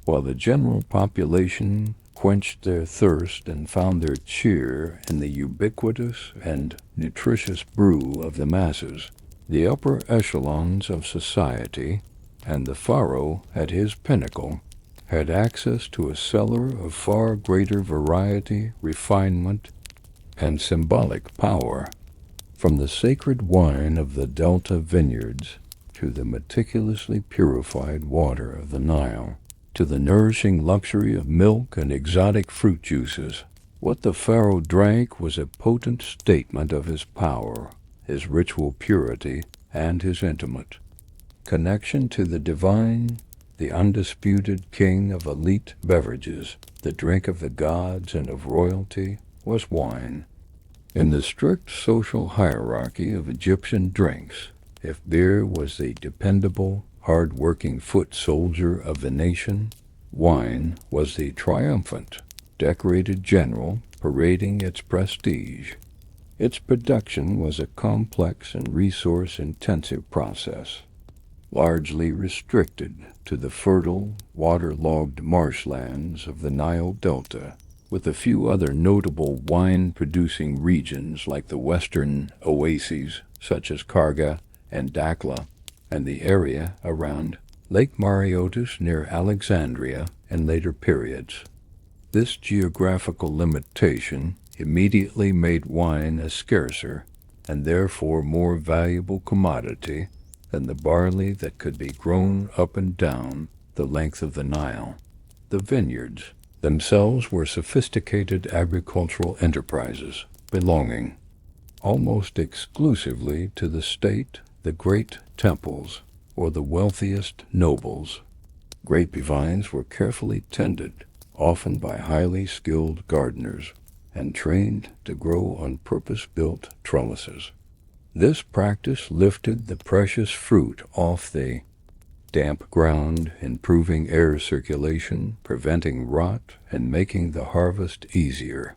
While the general population quenched their thirst and found their cheer in the ubiquitous and nutritious brew of the masses, the upper echelons of society, and the Pharaoh at his pinnacle, had access to a cellar of far greater variety, refinement, and symbolic power. From the sacred wine of the Delta vineyards to the meticulously purified water of the Nile, to the nourishing luxury of milk and exotic fruit juices, what the Pharaoh drank was a potent statement of his power, his ritual purity, and his intimate connection to the divine. The undisputed king of elite beverages, the drink of the gods and of royalty, was wine. In the strict social hierarchy of Egyptian drinks, if beer was the dependable, hard-working foot soldier of the nation, wine was the triumphant, decorated general parading its prestige. Its production was a complex and resource-intensive process, largely restricted to the fertile, waterlogged marshlands of the Nile Delta, with a few other notable wine-producing regions like the western oases such as Karga and Dakhla, and the area around Lake Mareotis near Alexandria in later periods. This geographical limitation immediately made wine a scarcer and therefore more valuable commodity than the barley that could be grown up and down the length of the Nile. The vineyards themselves were sophisticated agricultural enterprises belonging almost exclusively to the state, the great temples, or the wealthiest nobles. Grapevines were carefully tended, often by highly skilled gardeners, and trained to grow on purpose-built trellises. This practice lifted the precious fruit off the damp ground, improving air circulation, preventing rot, and making the harvest easier.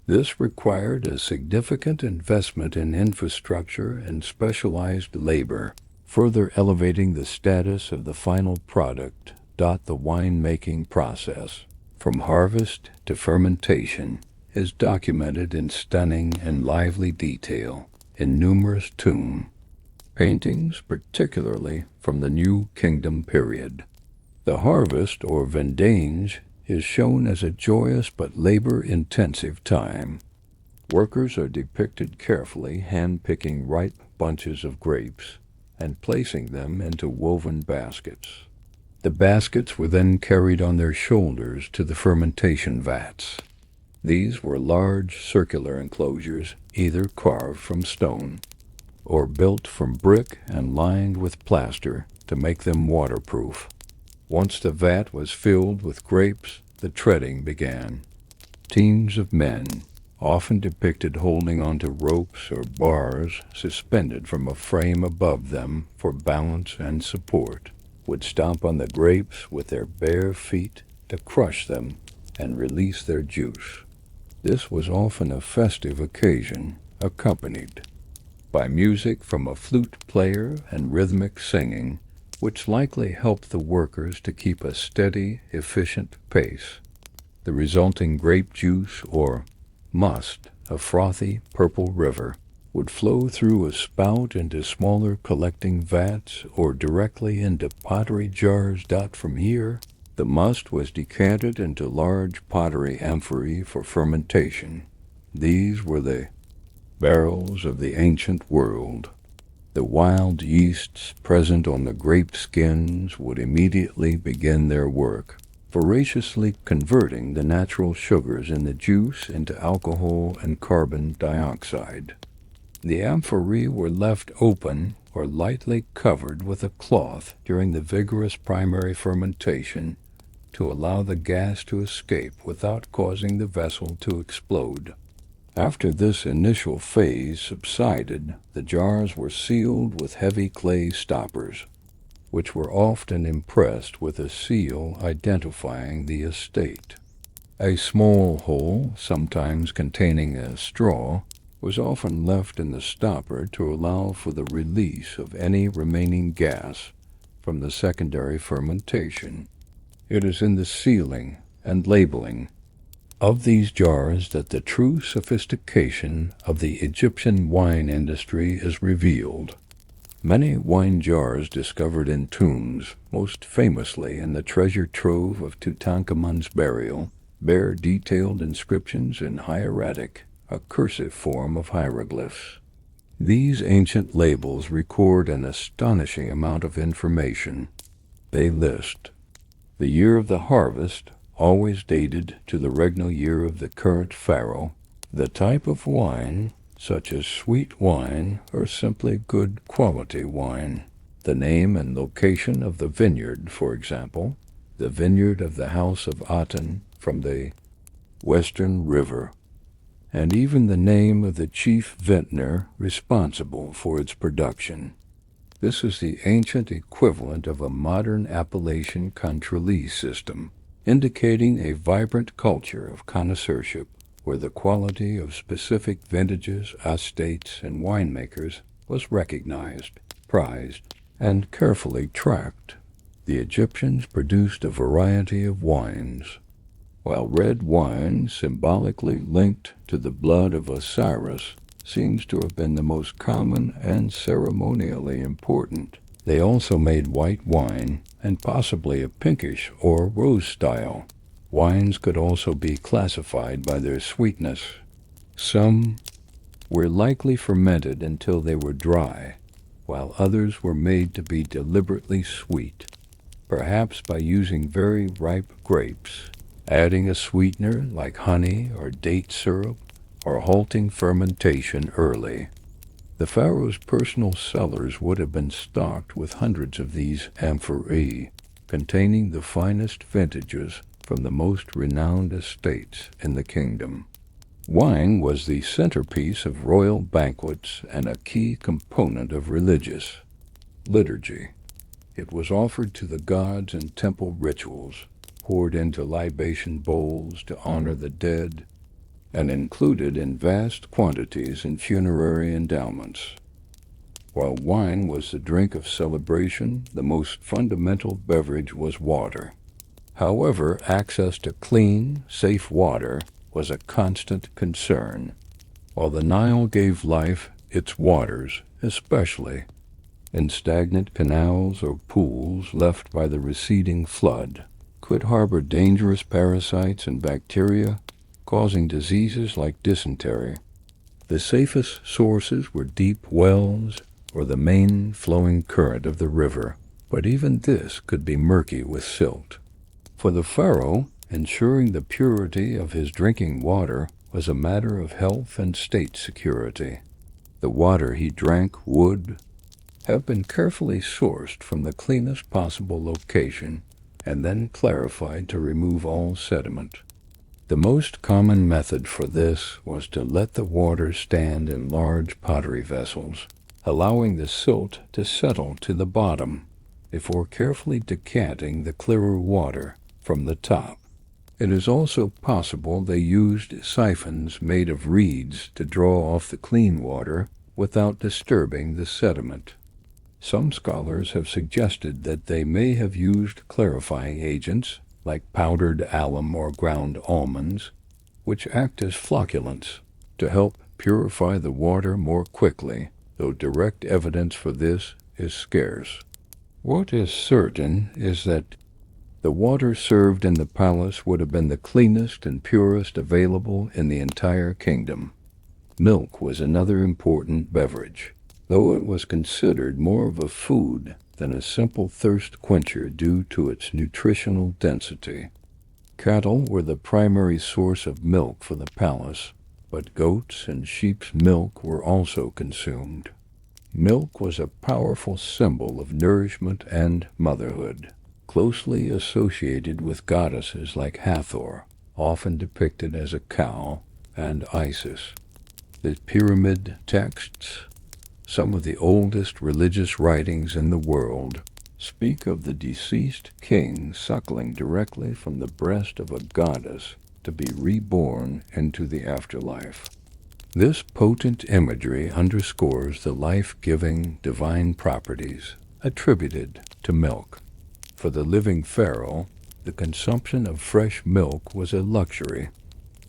This required a significant investment in infrastructure and specialized labor, further elevating the status of the final product. The wine-making process, from harvest to fermentation, is documented in stunning and lively detail in numerous tomb paintings, particularly from the New Kingdom period. The harvest, or vendange, is shown as a joyous but labor-intensive time. Workers are depicted carefully hand-picking ripe bunches of grapes and placing them into woven baskets. The baskets were then carried on their shoulders to the fermentation vats. These were large circular enclosures, either carved from stone or built from brick and lined with plaster to make them waterproof. Once the vat was filled with grapes, the treading began. Teams of men, often depicted holding onto ropes or bars suspended from a frame above them for balance and support, would stomp on the grapes with their bare feet to crush them and release their juice. This was often a festive occasion, accompanied by music from a flute player and rhythmic singing, which likely helped the workers to keep a steady, efficient pace. The resulting grape juice, or must, a frothy purple river, would flow through a spout into smaller collecting vats or directly into pottery jars. From here, the must was decanted into large pottery amphorae for fermentation. These were the barrels of the ancient world. The wild yeasts present on the grape skins would immediately begin their work, voraciously converting the natural sugars in the juice into alcohol and carbon dioxide. The amphorae were left open or lightly covered with a cloth during the vigorous primary fermentation to allow the gas to escape without causing the vessel to explode. After this initial phase subsided, the jars were sealed with heavy clay stoppers, which were often impressed with a seal identifying the estate. A small hole, sometimes containing a straw, was often left in the stopper to allow for the release of any remaining gas from the secondary fermentation. It is in the sealing and labeling of these jars that the true sophistication of the Egyptian wine industry is revealed. Many wine jars discovered in tombs, most famously in the treasure trove of Tutankhamun's burial, bear detailed inscriptions in hieratic, a cursive form of hieroglyphs. These ancient labels record an astonishing amount of information. They list the year of the harvest, always dated to the regnal year of the current pharaoh, the type of wine, such as sweet wine or simply good quality wine, the name and location of the vineyard, for example, the vineyard of the house of Aten from the Western River, and even the name of the chief vintner responsible for its production. This is the ancient equivalent of a modern appellation contrôlée system, indicating a vibrant culture of connoisseurship where the quality of specific vintages, estates, and winemakers was recognized, prized, and carefully tracked. The Egyptians produced a variety of wines. While red wine, symbolically linked to the blood of Osiris, seems to have been the most common and ceremonially important, they also made white wine, and possibly a pinkish or rose style. Wines could also be classified by their sweetness. Some were likely fermented until they were dry, while others were made to be deliberately sweet, perhaps by using very ripe grapes, adding a sweetener like honey or date syrup, or halting fermentation early. The pharaoh's personal cellars would have been stocked with hundreds of these amphorae, containing the finest vintages from the most renowned estates in the kingdom. Wine was the centerpiece of royal banquets and a key component of religious liturgy. It was offered to the gods in temple rituals, poured into libation bowls to honor the dead, and included in vast quantities in funerary endowments. While wine was the drink of celebration, the most fundamental beverage was water. However, access to clean, safe water was a constant concern. While the Nile gave life, its waters, especially in stagnant canals or pools left by the receding flood, could harbor dangerous parasites and bacteria, causing diseases like dysentery. The safest sources were deep wells or the main flowing current of the river, but even this could be murky with silt. For the pharaoh, ensuring the purity of his drinking water was a matter of health and state security. The water he drank would have been carefully sourced from the cleanest possible location and then clarified to remove all sediment. The most common method for this was to let the water stand in large pottery vessels, allowing the silt to settle to the bottom before carefully decanting the clearer water from the top. It is also possible they used siphons made of reeds to draw off the clean water without disturbing the sediment. Some scholars have suggested that they may have used clarifying agents like powdered alum or ground almonds, which act as flocculants to help purify the water more quickly, though direct evidence for this is scarce. What is certain is that the water served in the palace would have been the cleanest and purest available in the entire kingdom. Milk was another important beverage, though it was considered more of a food than a simple thirst quencher due to its nutritional density. Cattle were the primary source of milk for the palace, but goats and sheep's milk were also consumed. Milk was a powerful symbol of nourishment and motherhood, closely associated with goddesses like Hathor, often depicted as a cow, and Isis. The pyramid texts, some of the oldest religious writings in the world, speak of the deceased king suckling directly from the breast of a goddess to be reborn into the afterlife. This potent imagery underscores the life-giving divine properties attributed to milk. For the living pharaoh, the consumption of fresh milk was a luxury.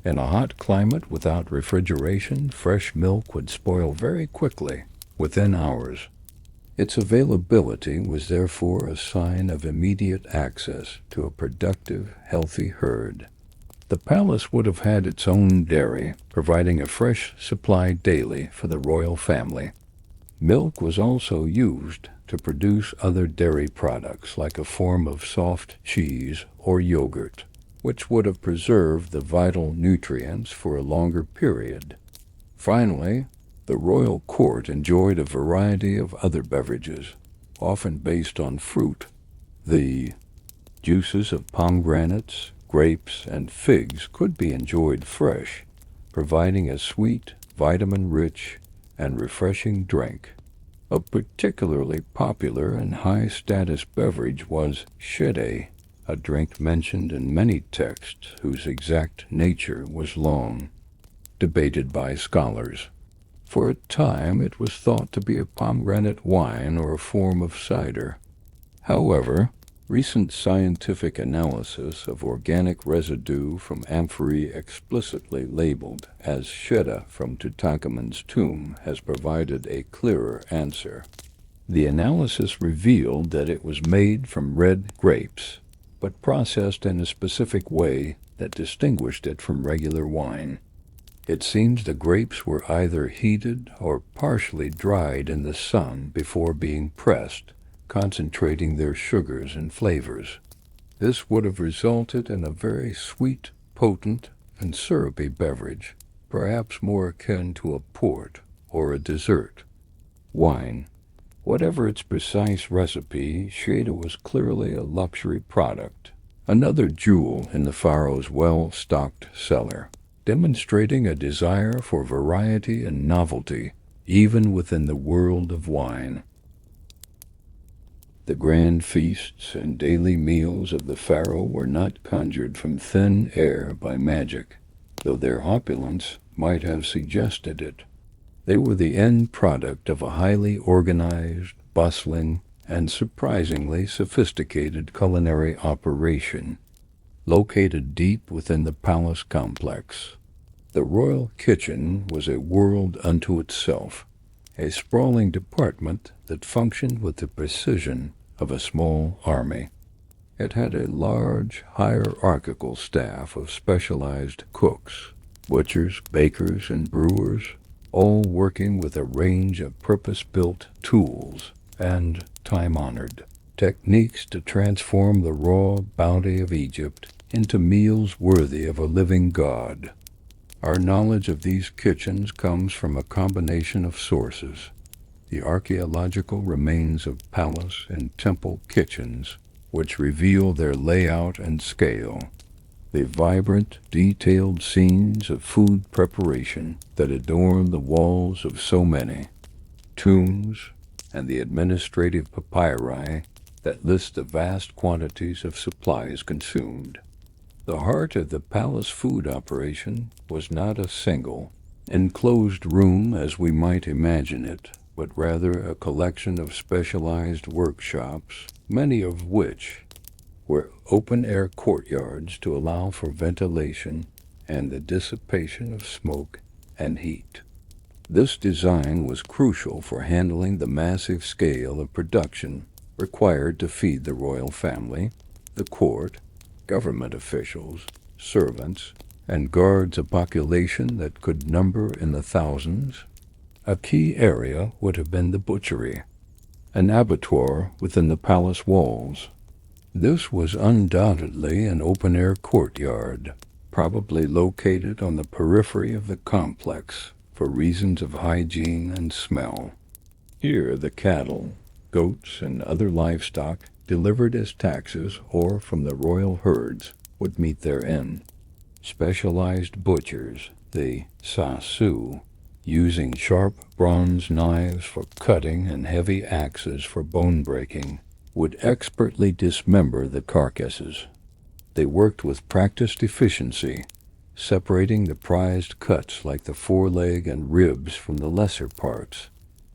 In a hot climate without refrigeration, fresh milk would spoil very quickly, within hours. Its availability was therefore a sign of immediate access to a productive, healthy herd. The palace would have had its own dairy, providing a fresh supply daily for the royal family. Milk was also used to produce other dairy products like a form of soft cheese or yogurt, which would have preserved the vital nutrients for a longer period. Finally, the royal court enjoyed a variety of other beverages, often based on fruit. The juices of pomegranates, grapes, and figs could be enjoyed fresh, providing a sweet, vitamin-rich, and refreshing drink. A particularly popular and high-status beverage was shede, a drink mentioned in many texts whose exact nature was long debated by scholars. For a time it was thought to be a pomegranate wine or a form of cider. However, recent scientific analysis of organic residue from amphorae explicitly labeled as sheda from Tutankhamun's tomb has provided a clearer answer. The analysis revealed that it was made from red grapes, but processed in a specific way that distinguished it from regular wine. It seems the grapes were either heated or partially dried in the sun before being pressed, concentrating their sugars and flavors. This would have resulted in a very sweet, potent, and syrupy beverage, perhaps more akin to a port or a dessert. Wine. Whatever its precise recipe, sheda was clearly a luxury product, another jewel in the pharaoh's well-stocked cellar, demonstrating a desire for variety and novelty even within the world of wine. The grand feasts and daily meals of the pharaoh were not conjured from thin air by magic, though their opulence might have suggested it. They were the end product of a highly organized, bustling, and surprisingly sophisticated culinary operation, located deep within the palace complex. The royal kitchen was a world unto itself, a sprawling department that functioned with the precision of a small army. It had a large, hierarchical staff of specialized cooks, butchers, bakers, and brewers, all working with a range of purpose-built tools and time-honored techniques to transform the raw bounty of Egypt into meals worthy of a living god. Our knowledge of these kitchens comes from a combination of sources: the archaeological remains of palace and temple kitchens, which reveal their layout and scale, The vibrant, detailed scenes of food preparation that adorn the walls of so many tombs, and the administrative papyri that list the vast quantities of supplies consumed. The heart of the palace food operation was not a single, enclosed room as we might imagine it, but rather a collection of specialized workshops, many of which were open-air courtyards to allow for ventilation and the dissipation of smoke and heat. This design was crucial for handling the massive scale of production required to feed the royal family, the court, government officials, servants, and guards, a population that could number in the thousands. A key area would have been the butchery, an abattoir within the palace walls. This was undoubtedly an open-air courtyard, probably located on the periphery of the complex for reasons of hygiene and smell. Here the cattle, goats, and other livestock delivered as taxes or from the royal herds would meet their end. Specialized butchers, the sasu, using sharp bronze knives for cutting and heavy axes for bone breaking, would expertly dismember the carcasses. They worked with practiced efficiency, separating the prized cuts like the foreleg and ribs from the lesser parts,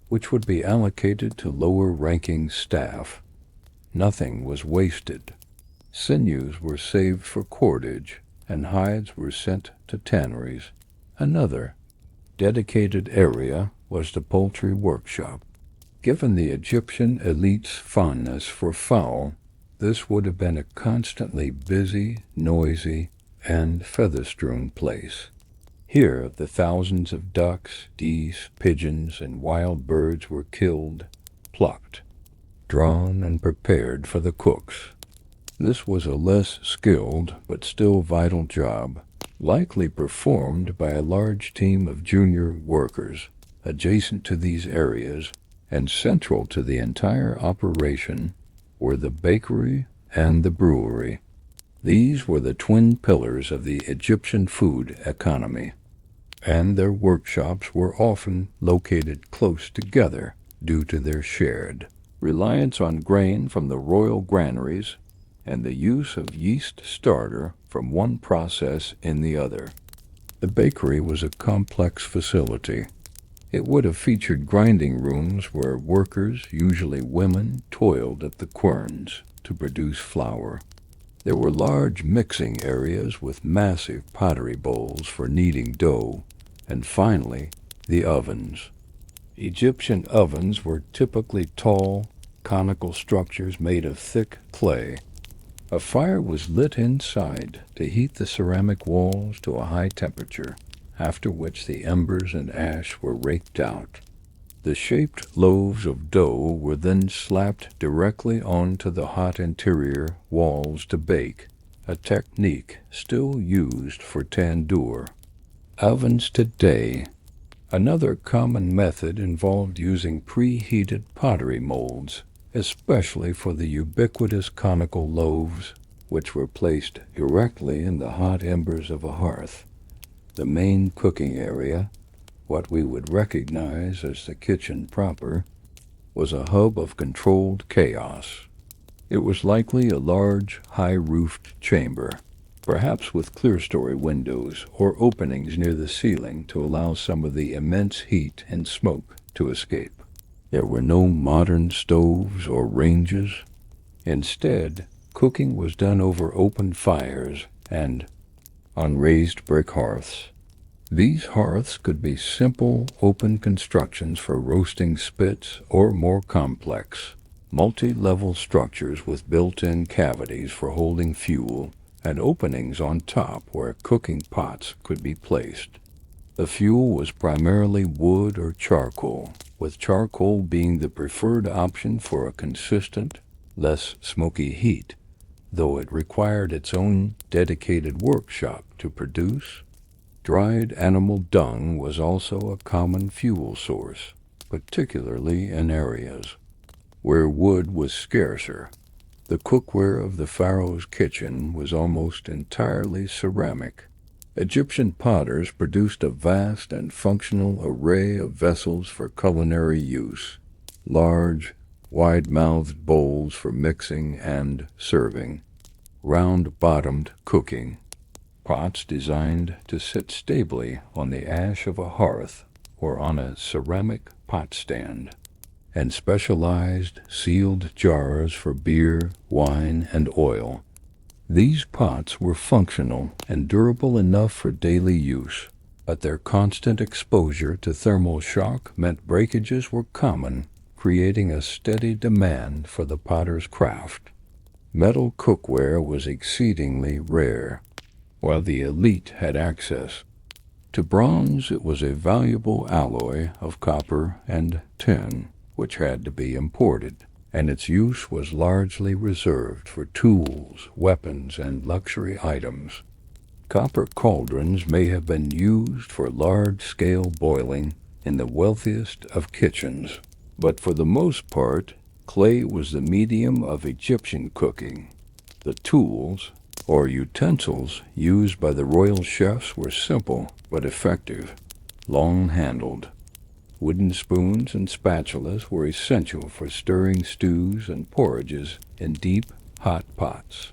which would be allocated to lower-ranking staff. Nothing was wasted. Sinews were saved for cordage, and hides were sent to tanneries. Another dedicated area was the poultry workshop. Given the Egyptian elite's fondness for fowl, this would have been a constantly busy, noisy, and feather-strewn place. Here the thousands of ducks, geese, pigeons, and wild birds were killed, plucked, drawn, and prepared for the cooks. This was a less skilled but still vital job, likely performed by a large team of junior workers adjacent to these areas, and central to the entire operation were the bakery and the brewery. These were the twin pillars of the Egyptian food economy, and their workshops were often located close together due to their shared reliance on grain from the royal granaries and the use of yeast starter from one process in the other. The bakery was a complex facility. It would have featured grinding rooms where workers, usually women, toiled at the querns to produce flour. There were large mixing areas with massive pottery bowls for kneading dough, and finally, the ovens. Egyptian ovens were typically tall, conical structures made of thick clay. A fire was lit inside to heat the ceramic walls to a high temperature, after which the embers and ash were raked out. The shaped loaves of dough were then slapped directly onto the hot interior walls to bake, a technique still used for tandoor. Ovens today. Another common method involved using preheated pottery molds, especially for the ubiquitous conical loaves, which were placed directly in the hot embers of a hearth. The main cooking area, what we would recognize as the kitchen proper, was a hub of controlled chaos. It was likely a large, high-roofed chamber, perhaps with clerestory windows or openings near the ceiling to allow some of the immense heat and smoke to escape. There were no modern stoves or ranges. Instead, cooking was done over open fires and on raised brick hearths. These hearths could be simple, open constructions for roasting spits or more complex, multi-level structures with built-in cavities for holding fuel and openings on top where cooking pots could be placed. The fuel was primarily wood or charcoal, with charcoal being the preferred option for a consistent, less smoky heat, though it required its own dedicated workshop to produce. Dried animal dung was also a common fuel source, particularly in areas where wood was scarcer. The cookware of the Pharaoh's kitchen was almost entirely ceramic. Egyptian potters produced a vast and functional array of vessels for culinary use. Large, wide-mouthed bowls for mixing and serving. Round-bottomed cooking. Pots designed to sit stably on the ash of a hearth or on a ceramic pot stand. And specialized sealed jars for beer, wine, and oil. These pots were functional and durable enough for daily use, but their constant exposure to thermal shock meant breakages were common, creating a steady demand for the potter's craft. Metal cookware was exceedingly rare, while the elite had access. To bronze, it was a valuable alloy of copper and tin, which had to be imported, and its use was largely reserved for tools, weapons, and luxury items. Copper cauldrons may have been used for large-scale boiling in the wealthiest of kitchens, but for the most part, clay was the medium of Egyptian cooking. The tools, or utensils, used by the royal chefs were simple but effective, long-handled. Wooden spoons and spatulas were essential for stirring stews and porridges in deep, hot pots.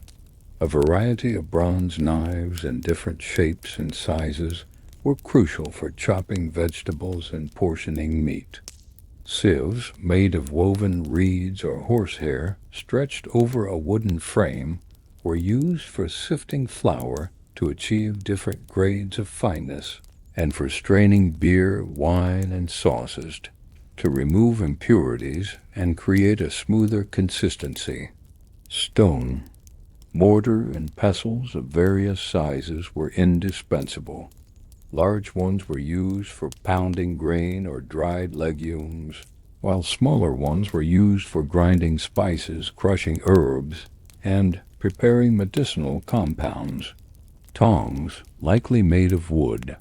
A variety of bronze knives in different shapes and sizes were crucial for chopping vegetables and portioning meat. Sieves, made of woven reeds or horsehair, stretched over a wooden frame, were used for sifting flour to achieve different grades of fineness, and for straining beer, wine, and sauces to remove impurities and create a smoother consistency. Stone, mortar, and pestles of various sizes were indispensable. Large ones were used for pounding grain or dried legumes, while smaller ones were used for grinding spices, crushing herbs, and preparing medicinal compounds. Tongs, likely made of wood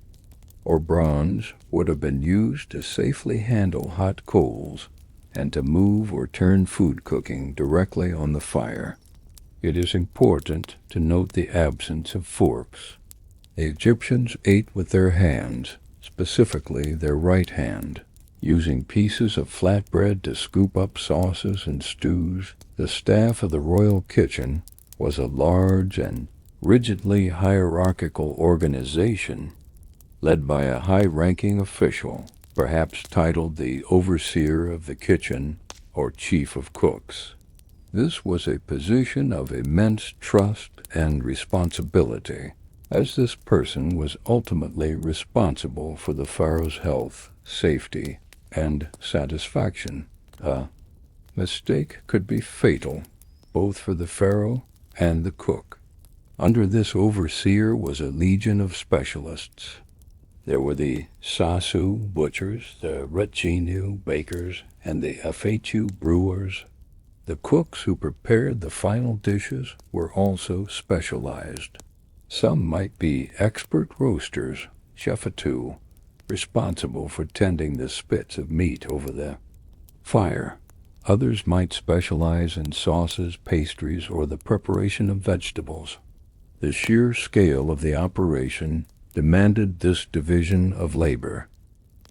or bronze, would have been used to safely handle hot coals and to move or turn food cooking directly on the fire. It is important to note the absence of forks. The Egyptians ate with their hands, specifically their right hand, using pieces of flatbread to scoop up sauces and stews. The staff of the royal kitchen was a large and rigidly hierarchical organization led by a high-ranking official, perhaps titled the overseer of the kitchen or chief of cooks. This was a position of immense trust and responsibility, as this person was ultimately responsible for the pharaoh's health, safety, and satisfaction. A mistake could be fatal, both for the pharaoh and the cook. Under this overseer was a legion of specialists. There were the sasu butchers, the retinue bakers, and the afetu brewers. The cooks who prepared the final dishes were also specialized. Some might be expert roasters, chefatu, responsible for tending the spits of meat over the fire. Others might specialize in sauces, pastries, or the preparation of vegetables. The sheer scale of the operation demanded this division of labor.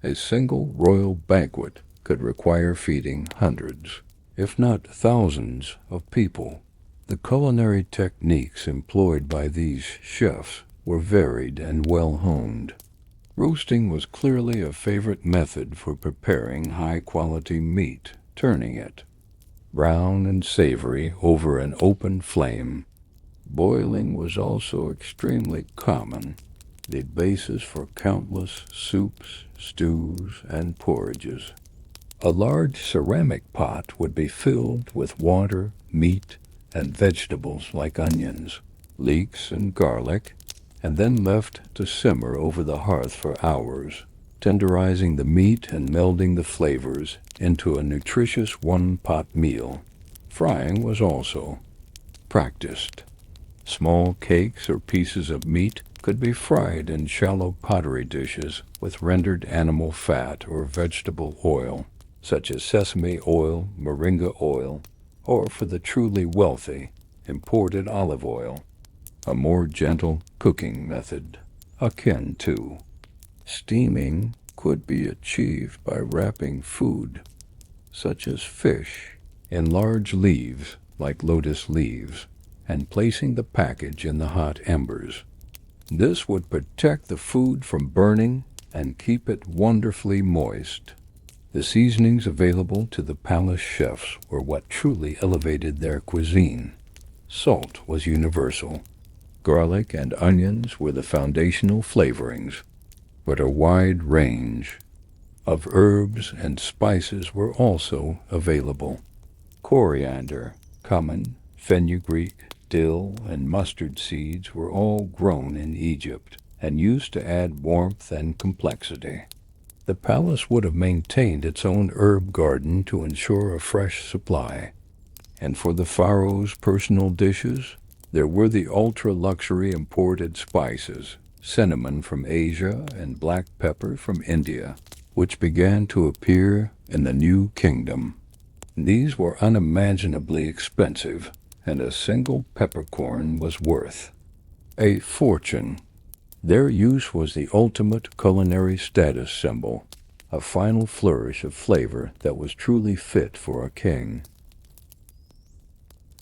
A single royal banquet could require feeding hundreds, if not thousands, of people. The culinary techniques employed by these chefs were varied and well-honed. Roasting was clearly a favorite method for preparing high-quality meat, turning it brown and savory over an open flame. Boiling was also extremely common, the basis for countless soups, stews, and porridges. A large ceramic pot would be filled with water, meat, and vegetables like onions, leeks, and garlic, and then left to simmer over the hearth for hours, tenderizing the meat and melding the flavors into a nutritious one-pot meal. Frying was also practiced. Small cakes or pieces of meat could be fried in shallow pottery dishes with rendered animal fat or vegetable oil, such as sesame oil, moringa oil, or for the truly wealthy, imported olive oil, a more gentle cooking method, akin to steaming, could be achieved by wrapping food, such as fish, in large leaves like lotus leaves, and placing the package in the hot embers. This would protect the food from burning and keep it wonderfully moist. The seasonings available to the palace chefs were what truly elevated their cuisine. Salt was universal. Garlic and onions were the foundational flavorings, but a wide range of herbs and spices were also available. Coriander, cumin, fenugreek, dill, and mustard seeds were all grown in Egypt and used to add warmth and complexity. The palace would have maintained its own herb garden to ensure a fresh supply. And for the pharaoh's personal dishes, there were the ultra-luxury imported spices, cinnamon from Asia and black pepper from India, which began to appear in the New Kingdom. These were unimaginably expensive, and a single peppercorn was worth a fortune. Their use was the ultimate culinary status symbol, a final flourish of flavor that was truly fit for a king.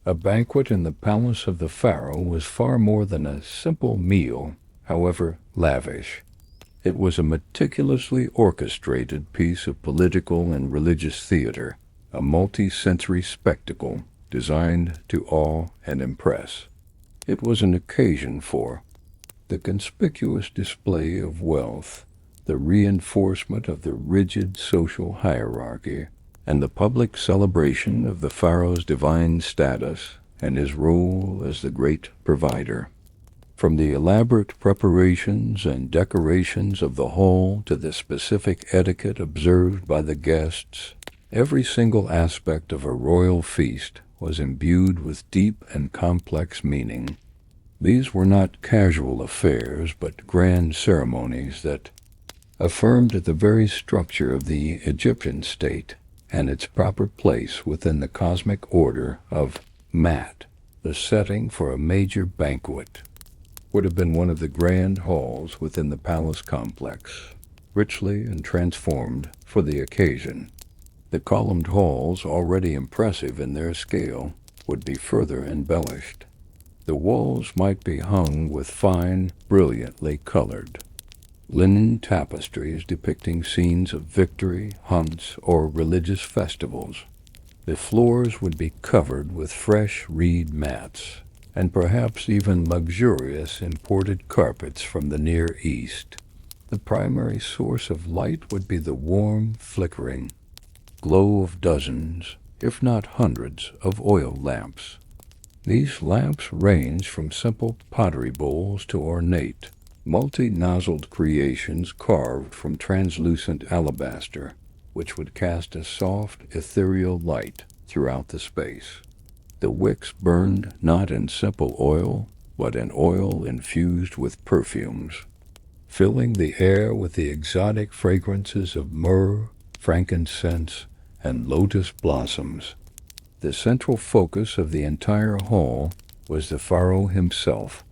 A banquet in the palace of the pharaoh was far more than a simple meal, however lavish. It was a meticulously orchestrated piece of political and religious theater, a multi-sensory spectacle designed to awe and impress. It was an occasion for the conspicuous display of wealth, the reinforcement of the rigid social hierarchy, and the public celebration of the pharaoh's divine status and his role as the great provider. From the elaborate preparations and decorations of the hall to the specific etiquette observed by the guests, every single aspect of a royal feast was imbued with deep and complex meaning. These were not casual affairs, but grand ceremonies that affirmed the very structure of the Egyptian state and its proper place within the cosmic order of Mat. The setting for a major banquet would have been one of the grand halls within the palace complex, richly and transformed for the occasion. The columned halls, already impressive in their scale, would be further embellished. The walls might be hung with fine, brilliantly colored linen tapestries depicting scenes of victory, hunts, or religious festivals. The floors would be covered with fresh reed mats, and perhaps even luxurious imported carpets from the Near East. The primary source of light would be the warm, flickering glow of dozens, if not hundreds, of oil lamps. These lamps range from simple pottery bowls to ornate, multi-nozzled creations carved from translucent alabaster, which would cast a soft, ethereal light throughout the space. The wicks burned not in simple oil, but in oil infused with perfumes, filling the air with the exotic fragrances of myrrh, frankincense, and lotus blossoms. The central focus of the entire hall was the pharaoh himself.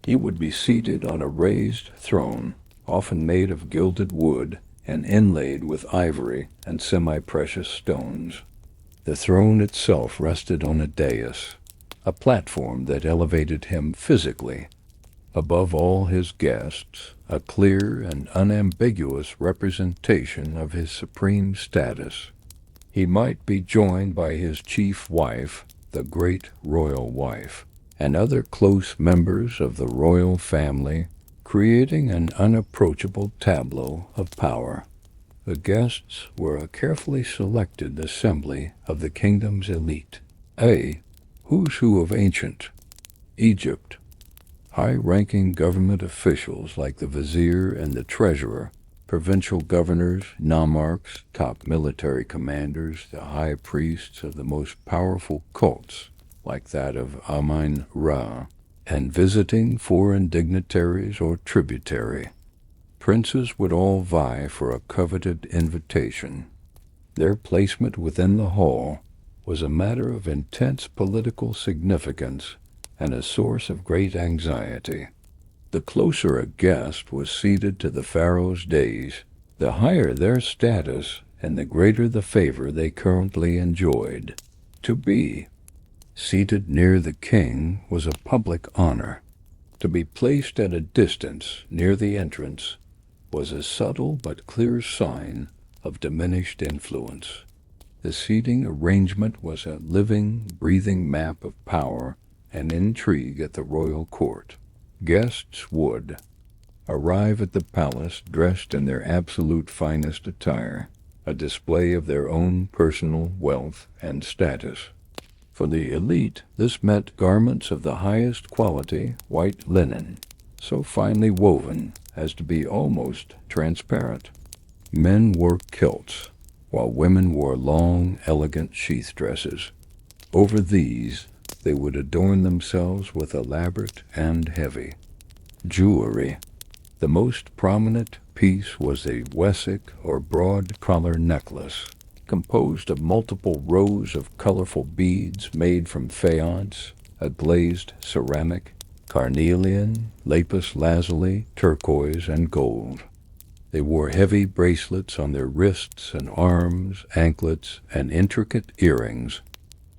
He would be seated on a raised throne, often made of gilded wood and inlaid with ivory and semi-precious stones. The throne itself rested on a dais, a platform that elevated him physically. Above all his guests, a clear and unambiguous representation of his supreme status. He might be joined by his chief wife, the great royal wife, and other close members of the royal family, creating an unapproachable tableau of power. The guests were a carefully selected assembly of the kingdom's elite, a who's who of ancient Egypt. High-ranking government officials like the vizier and the treasurer, provincial governors, nomarchs, top military commanders, the high priests of the most powerful cults, like that of Amun-Ra, and visiting foreign dignitaries or tributary. Princes would all vie for a coveted invitation. Their placement within the hall was a matter of intense political significance and a source of great anxiety. The closer a guest was seated to the pharaoh's dais, the higher their status and the greater the favor they currently enjoyed. To be seated near the king was a public honor. To be placed at a distance near the entrance was a subtle but clear sign of diminished influence. The seating arrangement was a living, breathing map of power and intrigue at the royal court. Guests would arrive at the palace dressed in their absolute finest attire, a display of their own personal wealth and status. For the elite, this meant garments of the highest quality white linen, so finely woven as to be almost transparent. Men wore kilts, while women wore long, elegant sheath dresses. Over these, they would adorn themselves with elaborate and heavy jewelry. The most prominent piece was a wessick or broad collar necklace, composed of multiple rows of colorful beads made from faience, a glazed ceramic, carnelian, lapis lazuli, turquoise, and gold. They wore heavy bracelets on their wrists and arms, anklets, and intricate earrings.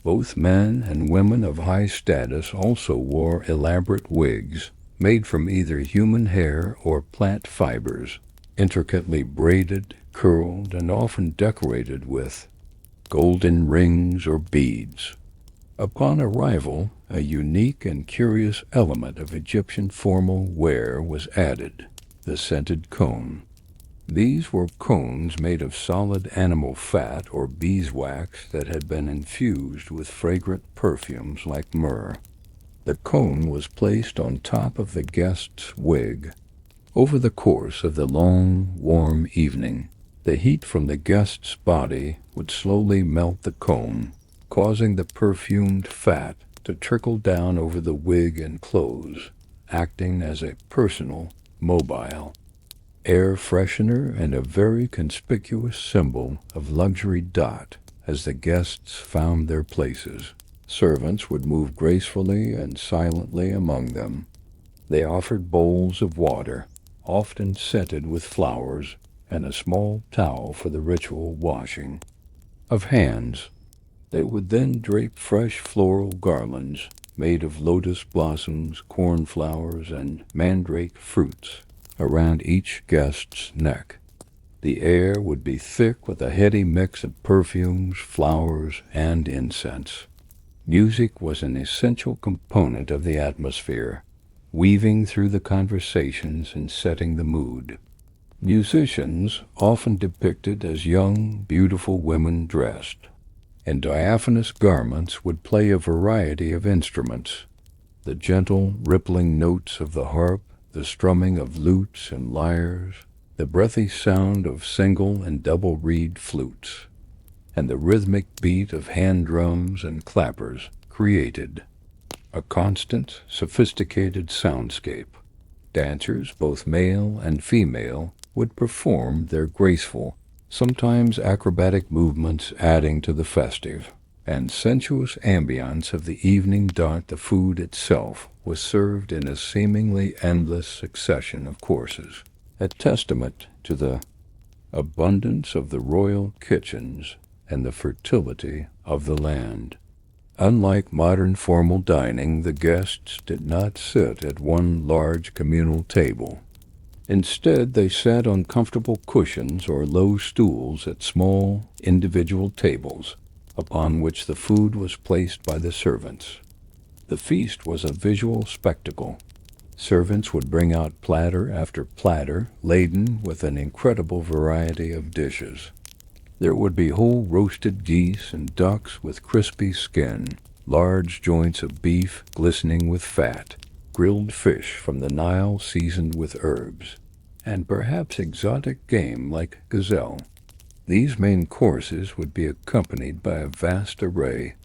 Both men and women of high status also wore elaborate wigs, made from either human hair or plant fibers, intricately braided, curled, and often decorated with golden rings or beads. Upon arrival, a unique and curious element of Egyptian formal wear was added, the scented cone. These were cones made of solid animal fat or beeswax that had been infused with fragrant perfumes like myrrh. The cone was placed on top of the guest's wig. Over the course of the long, warm evening, the heat from the guest's body would slowly melt the cone, causing the perfumed fat to trickle down over the wig and clothes, acting as a personal, mobile air freshener and a very conspicuous symbol of luxury dot as the guests found their places. Servants would move gracefully and silently among them. They offered bowls of water, often scented with flowers, and a small towel for the ritual washing of hands. They would then drape fresh floral garlands made of lotus blossoms, cornflowers, and mandrake fruits around each guest's neck. The air would be thick with a heady mix of perfumes, flowers, and incense. Music was an essential component of the atmosphere, weaving through the conversations and setting the mood. Musicians, often depicted as young, beautiful women dressed in diaphanous garments, would play a variety of instruments. The gentle, rippling notes of the harp, the strumming of lutes and lyres, the breathy sound of single and double reed flutes, and the rhythmic beat of hand drums and clappers created a constant, sophisticated soundscape. Dancers, both male and female, would perform their graceful, sometimes acrobatic movements, adding to the festive and sensuous ambience of the evening. The food itself was served in a seemingly endless succession of courses, a testament to the abundance of the royal kitchens and the fertility of the land. Unlike modern formal dining, the guests did not sit at one large communal table. Instead, they sat on comfortable cushions or low stools at small, individual tables, upon which the food was placed by the servants. The feast was a visual spectacle. Servants would bring out platter after platter, laden with an incredible variety of dishes. There would be whole roasted geese and ducks with crispy skin, large joints of beef glistening with fat, grilled fish from the Nile seasoned with herbs, and perhaps exotic game like gazelle. These main courses would be accompanied by a vast array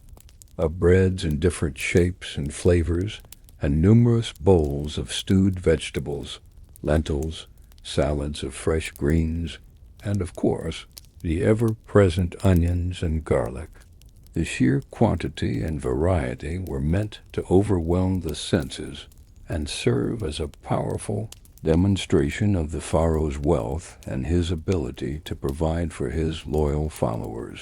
of breads in different shapes and flavors, and numerous bowls of stewed vegetables, lentils, salads of fresh greens, and, of course, the ever-present onions and garlic. The sheer quantity and variety were meant to overwhelm the senses and serve as a powerful demonstration of the Pharaoh's wealth and his ability to provide for his loyal followers.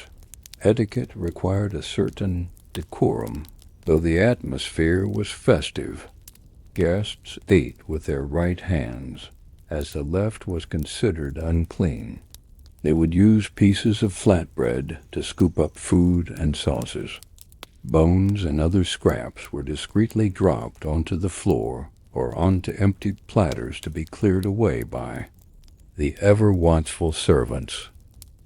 Etiquette required a certain decorum, though the atmosphere was festive. Guests ate with their right hands, as the left was considered unclean. They would use pieces of flatbread to scoop up food and sauces. Bones and other scraps were discreetly dropped onto the floor or onto empty platters to be cleared away by the ever-watchful servants.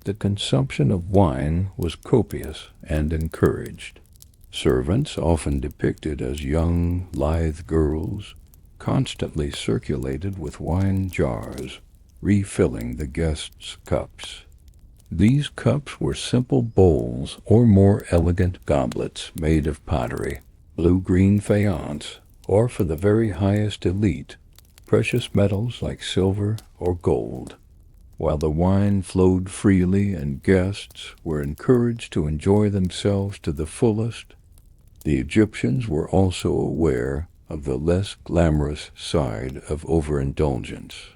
The consumption of wine was copious and encouraged. Servants, often depicted as young, lithe girls, constantly circulated with wine jars, refilling the guests' cups. These cups were simple bowls or more elegant goblets made of pottery, blue-green faience, or for the very highest elite, precious metals like silver or gold. While the wine flowed freely and guests were encouraged to enjoy themselves to the fullest, the Egyptians were also aware of the less glamorous side of overindulgence.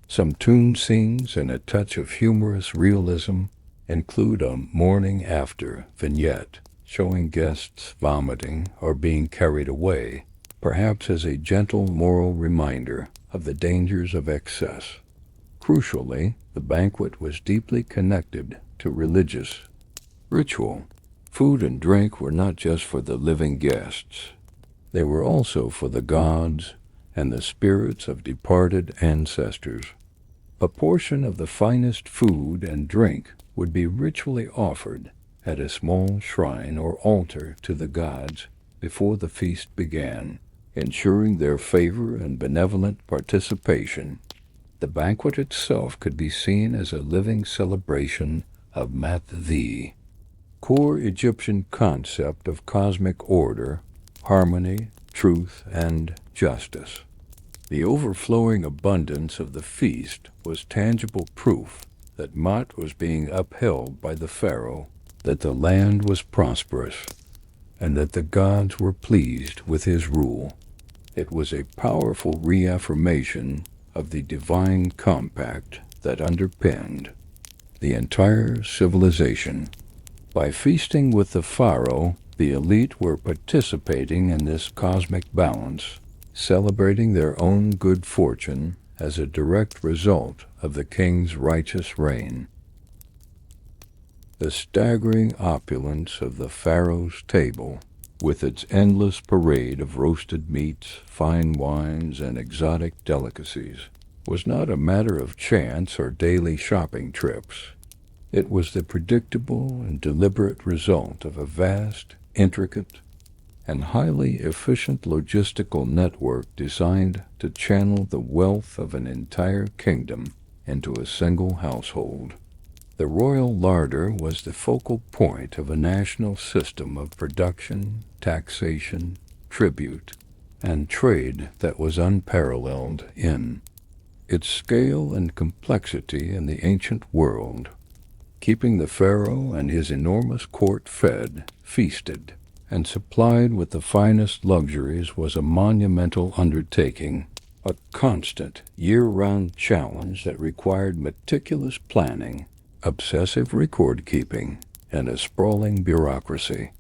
Some tomb scenes and a touch of humorous realism include a morning after vignette showing guests vomiting or being carried away, perhaps as a gentle moral reminder of the dangers of excess. Crucially, the banquet was deeply connected to religious ritual. Food and drink were not just for the living guests. They were also for the gods and the spirits of departed ancestors. A portion of the finest food and drink would be ritually offered at a small shrine or altar to the gods before the feast began, ensuring their favor and benevolent participation. The banquet itself could be seen as a living celebration of Mat-the, core Egyptian concept of cosmic order, harmony, truth, and justice. The overflowing abundance of the feast was tangible proof that Mat was being upheld by the Pharaoh, that the land was prosperous, and that the gods were pleased with his rule. It was a powerful reaffirmation of the divine compact that underpinned the entire civilization. By feasting with the Pharaoh, the elite were participating in this cosmic balance, celebrating their own good fortune as a direct result of the king's righteous reign. The staggering opulence of the Pharaoh's table, with its endless parade of roasted meats, fine wines, and exotic delicacies, was not a matter of chance or daily shopping trips. It was the predictable and deliberate result of a vast, intricate, and highly efficient logistical network designed to channel the wealth of an entire kingdom into a single household. The royal larder was the focal point of a national system of production, taxation, tribute, and trade that was unparalleled in its scale and complexity in the ancient world. Keeping the Pharaoh and his enormous court fed, feasted, and supplied with the finest luxuries was a monumental undertaking, a constant, year-round challenge that required meticulous planning, obsessive record-keeping, and a sprawling bureaucracy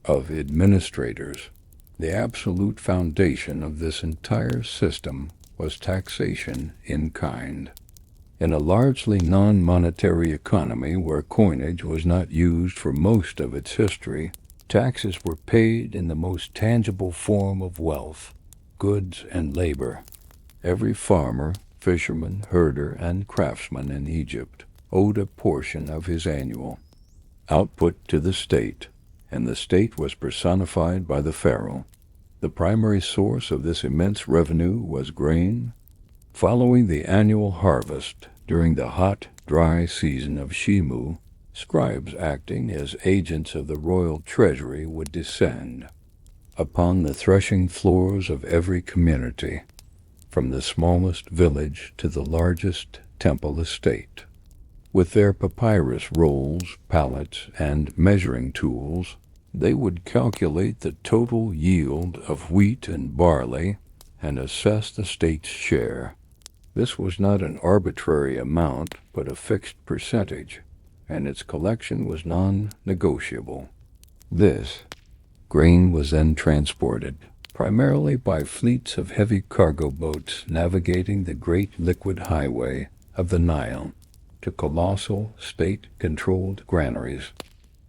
of administrators. The absolute foundation of this entire system was taxation in kind. In a largely non-monetary economy where coinage was not used for most of its history, taxes were paid in the most tangible form of wealth, goods and labor. Every farmer, fisherman, herder, and craftsman in Egypt owed a portion of his annual output to the state, and the state was personified by the Pharaoh. The primary source of this immense revenue was grain. Following the annual harvest, during the hot, dry season of Shimu, scribes acting as agents of the royal treasury would descend upon the threshing floors of every community, from the smallest village to the largest temple estate, With their papyrus rolls, pallets, and measuring tools, they would calculate the total yield of wheat and barley and assess the state's share. This was not an arbitrary amount, but a fixed percentage, and its collection was non-negotiable. This grain was then transported, primarily by fleets of heavy cargo boats navigating the great liquid highway of the Nile, to colossal state-controlled granaries.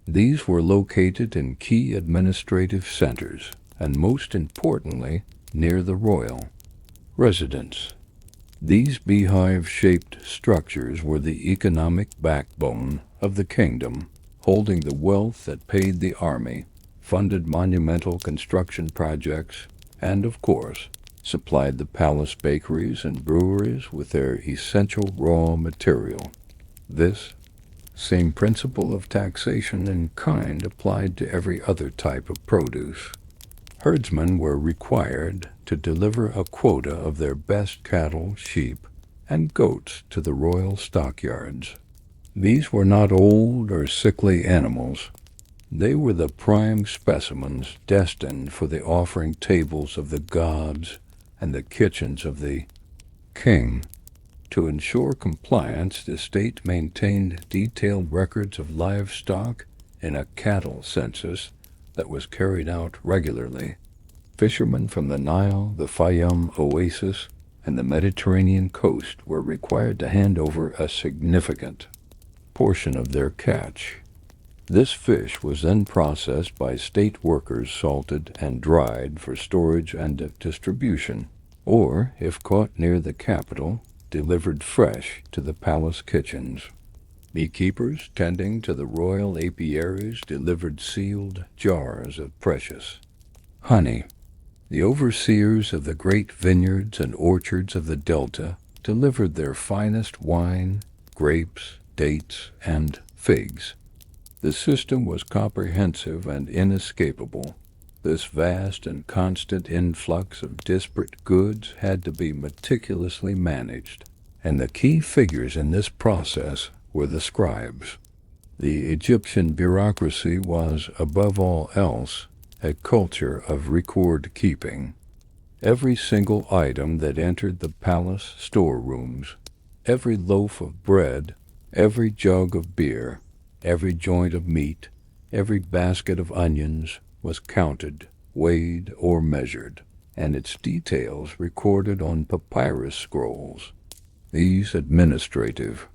These were located in key administrative centers, and most importantly, near the royal residence. These beehive-shaped structures were the economic backbone of the kingdom, holding the wealth that paid the army, funded monumental construction projects, and, of course, supplied the palace bakeries and breweries with their essential raw material. This same principle of taxation in kind applied to every other type of produce. Herdsmen were required to deliver a quota of their best cattle, sheep, and goats to the royal stockyards. These were not old or sickly animals. They were the prime specimens destined for the offering tables of the gods and the kitchens of the king. To ensure compliance, the state maintained detailed records of livestock in a cattle census that was carried out regularly. Fishermen from the Nile, the Fayoum Oasis, and the Mediterranean coast were required to hand over a significant portion of their catch. This fish was then processed by state workers, salted and dried for storage and distribution, or, if caught near the capital, delivered fresh to the palace kitchens. Beekeepers tending to the royal apiaries delivered sealed jars of precious honey. The overseers of the great vineyards and orchards of the Delta delivered their finest wine, grapes, dates, and figs. The system was comprehensive and inescapable. This vast and constant influx of disparate goods had to be meticulously managed, and the key figures in this process were the scribes. The Egyptian bureaucracy was, above all else, a culture of record-keeping. Every single item that entered the palace storerooms, every loaf of bread, every jug of beer, every joint of meat, every basket of onions, was counted, weighed, or measured, and its details recorded on papyrus scrolls. These administrative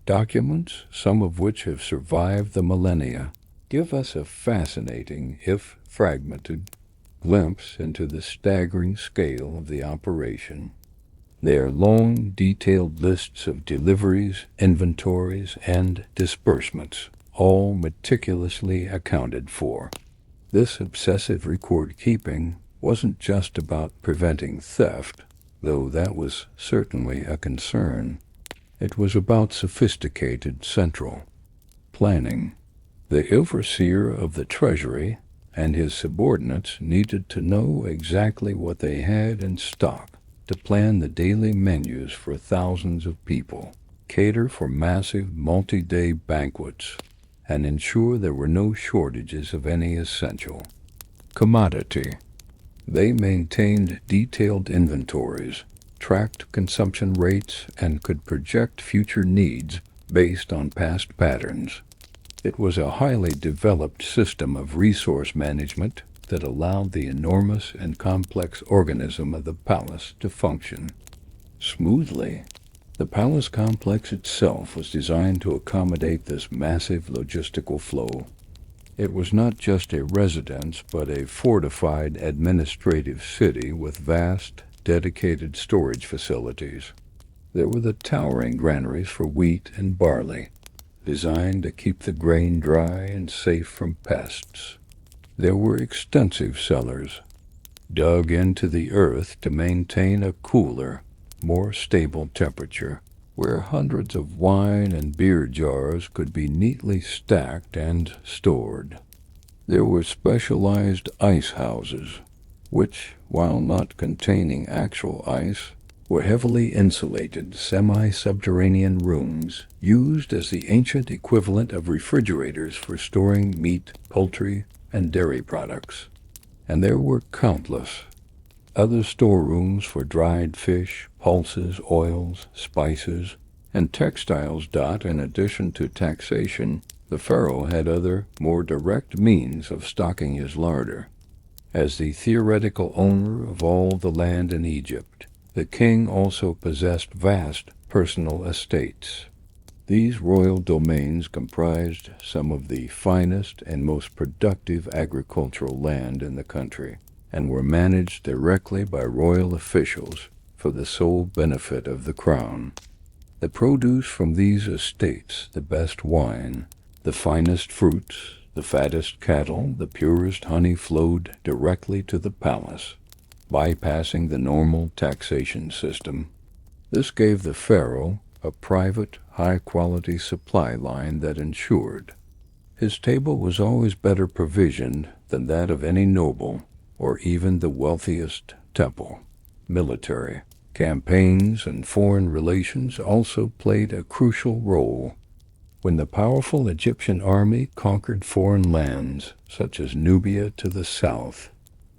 documents, some of which have survived the millennia, give us a fascinating, if fragmented, glimpse into the staggering scale of the operation. They are long, detailed lists of deliveries, inventories, and disbursements, all meticulously accounted for. This obsessive record-keeping wasn't just about preventing theft, though that was certainly a concern. It was about sophisticated central planning. The overseer of the treasury and his subordinates needed to know exactly what they had in stock to plan the daily menus for thousands of people, cater for massive multi-day banquets, and ensure there were no shortages of any essential commodity. They maintained detailed inventories, tracked consumption rates, and could project future needs based on past patterns. It was a highly developed system of resource management that allowed the enormous and complex organism of the palace to function smoothly. The palace complex itself was designed to accommodate this massive logistical flow. It was not just a residence, but a fortified administrative city with vast, dedicated storage facilities. There were the towering granaries for wheat and barley, designed to keep the grain dry and safe from pests. There were extensive cellars, dug into the earth to maintain a cooler, more stable temperature, where hundreds of wine and beer jars could be neatly stacked and stored. There were specialized ice houses, which, while not containing actual ice, were heavily insulated semi-subterranean rooms used as the ancient equivalent of refrigerators for storing meat, poultry, and dairy products. And there were countless other storerooms for dried fish, pulses, oils, spices, and textiles. In addition to taxation, the pharaoh had other, more direct means of stocking his larder. As the theoretical owner of all the land in Egypt, the king also possessed vast personal estates. These royal domains comprised some of the finest and most productive agricultural land in the country, and were managed directly by royal officials for the sole benefit of the crown. The produce from these estates, the best wine, the finest fruits, the fattest cattle, the purest honey flowed directly to the palace, bypassing the normal taxation system. This gave the pharaoh a private, high-quality supply line that ensured his table was always better provisioned than that of any noble or even the wealthiest temple. Military campaigns and foreign relations also played a crucial role. When the powerful Egyptian army conquered foreign lands, such as Nubia to the south,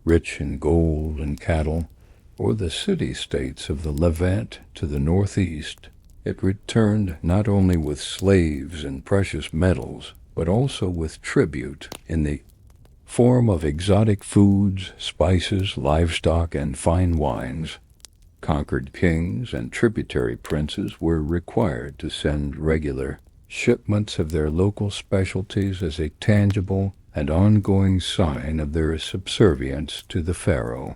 rich in gold and cattle, or the city-states of the Levant to the northeast, it returned not only with slaves and precious metals, but also with tribute in the form of exotic foods, spices, livestock, and fine wines. Conquered kings and tributary princes were required to send regular shipments of their local specialties as a tangible and ongoing sign of their subservience to the pharaoh.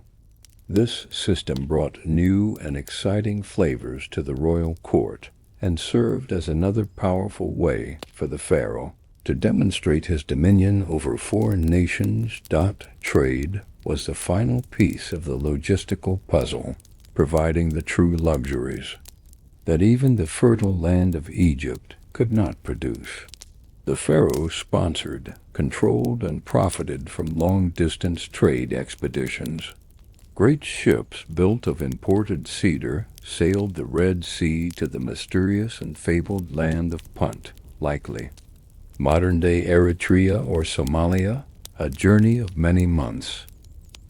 This system brought new and exciting flavors to the royal court and served as another powerful way for the pharaoh to demonstrate his dominion over foreign nations. Trade was the final piece of the logistical puzzle, providing the true luxuries that even the fertile land of Egypt could not produce. The pharaoh sponsored, controlled, and profited from long-distance trade expeditions. Great ships built of imported cedar sailed the Red Sea to the mysterious and fabled land of Punt, likely modern-day Eritrea or Somalia, a journey of many months.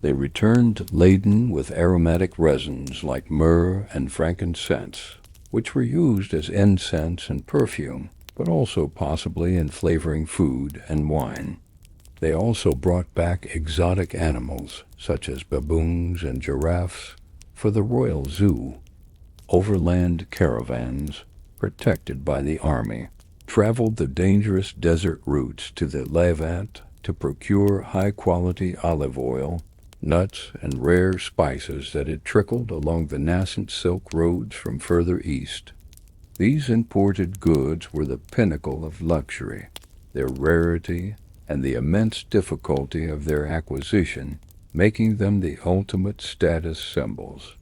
They returned laden with aromatic resins like myrrh and frankincense, which were used as incense and perfume, but also possibly in flavoring food and wine. They also brought back exotic animals, such as baboons and giraffes, for the royal zoo. Overland caravans, protected by the army, traveled the dangerous desert routes to the Levant to procure high-quality olive oil, nuts, and rare spices that had trickled along the nascent silk roads from further east. These imported goods were the pinnacle of luxury. Their rarity and the immense difficulty of their acquisition making them the ultimate status symbols.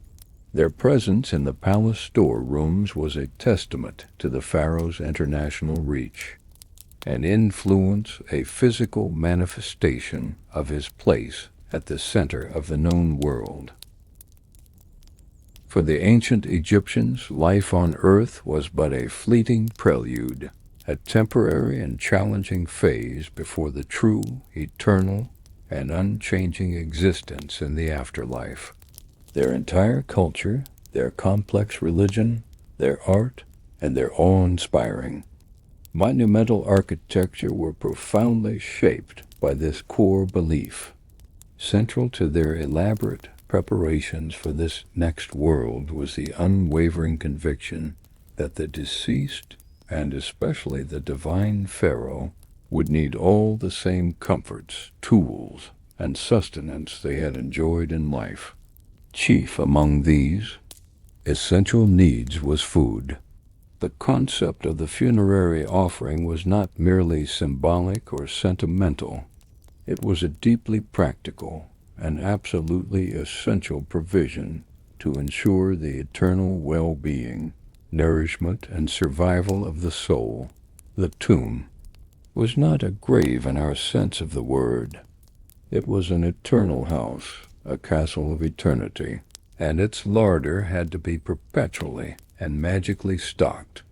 Their presence in the palace storerooms was a testament to the pharaoh's international reach, an influence, a physical manifestation of his place at the center of the known world. For the ancient Egyptians, life on earth was but a fleeting prelude, a temporary and challenging phase before the true, eternal, and unchanging existence in the afterlife. Their entire culture, their complex religion, their art, and their awe-inspiring, monumental architecture were profoundly shaped by this core belief. Central to their elaborate preparations for this next world was the unwavering conviction that the deceased, and especially the divine pharaoh, would need all the same comforts, tools, and sustenance they had enjoyed in life. Chief among these essential needs was food. The concept of the funerary offering was not merely symbolic or sentimental. It was a deeply practical and absolutely essential provision to ensure the eternal well-being, nourishment, and survival of the soul. The tomb was not a grave in our sense of the word. It was an eternal house, a castle of eternity, and its larder had to be perpetually and magically stocked.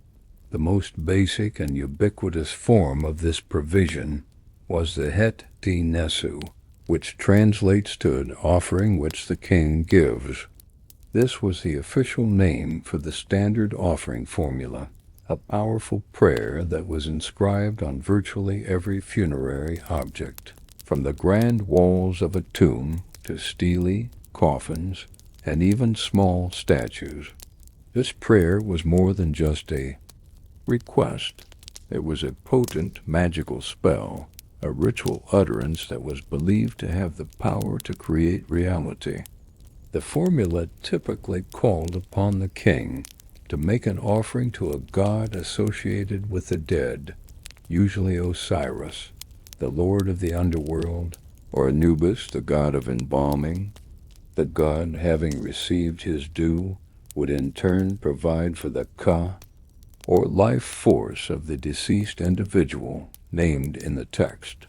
The most basic and ubiquitous form of this provision was the het ti nesu, which translates to an offering which the king gives. This was the official name for the standard offering formula, a powerful prayer that was inscribed on virtually every funerary object, from the grand walls of a tomb to stele, coffins, and even small statues. This prayer was more than just a request. It was a potent magical spell, a ritual utterance that was believed to have the power to create reality. The formula typically called upon the king to make an offering to a god associated with the dead, usually Osiris, the lord of the underworld, or Anubis, the god of embalming. The god, having received his due, would in turn provide for the ka, or life force of the deceased individual named in the text.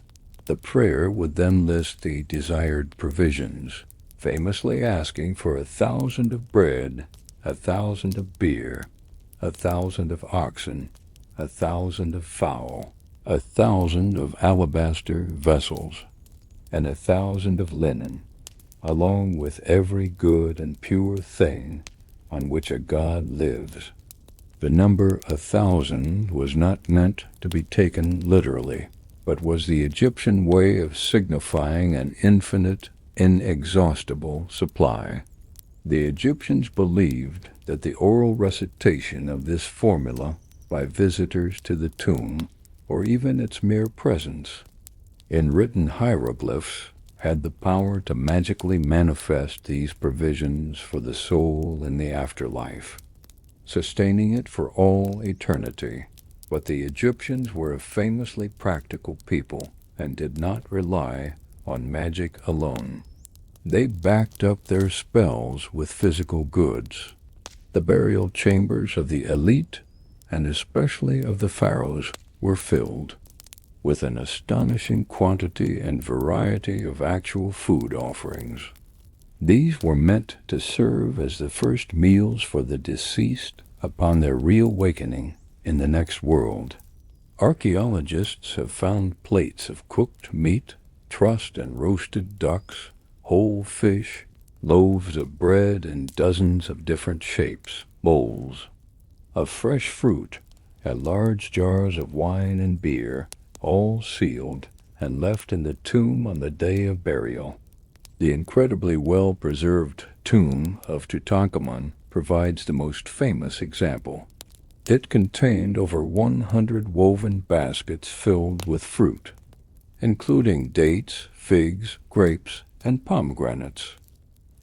The prayer would then list the desired provisions, famously asking for 1,000 of bread, 1,000 of beer, 1,000 of oxen, 1,000 of fowl, 1,000 of alabaster vessels, and 1,000 of linen, along with every good and pure thing on which a god lives. The number 1,000 was not meant to be taken literally, but was the Egyptian way of signifying an infinite, inexhaustible supply. The Egyptians believed that the oral recitation of this formula by visitors to the tomb, or even its mere presence, in written hieroglyphs, had the power to magically manifest these provisions for the soul in the afterlife, sustaining it for all eternity. But the Egyptians were a famously practical people and did not rely on magic alone. They backed up their spells with physical goods. The burial chambers of the elite, and especially of the pharaohs, were filled with an astonishing quantity and variety of actual food offerings. These were meant to serve as the first meals for the deceased upon their reawakening in the next world. Archaeologists have found plates of cooked meat, trussed and roasted ducks, whole fish, loaves of bread in dozens of different shapes, bowls of fresh fruit, and large jars of wine and beer, all sealed and left in the tomb on the day of burial. The incredibly well-preserved tomb of Tutankhamun provides the most famous example. It contained over 100 woven baskets filled with fruit, including dates, figs, grapes, and pomegranates.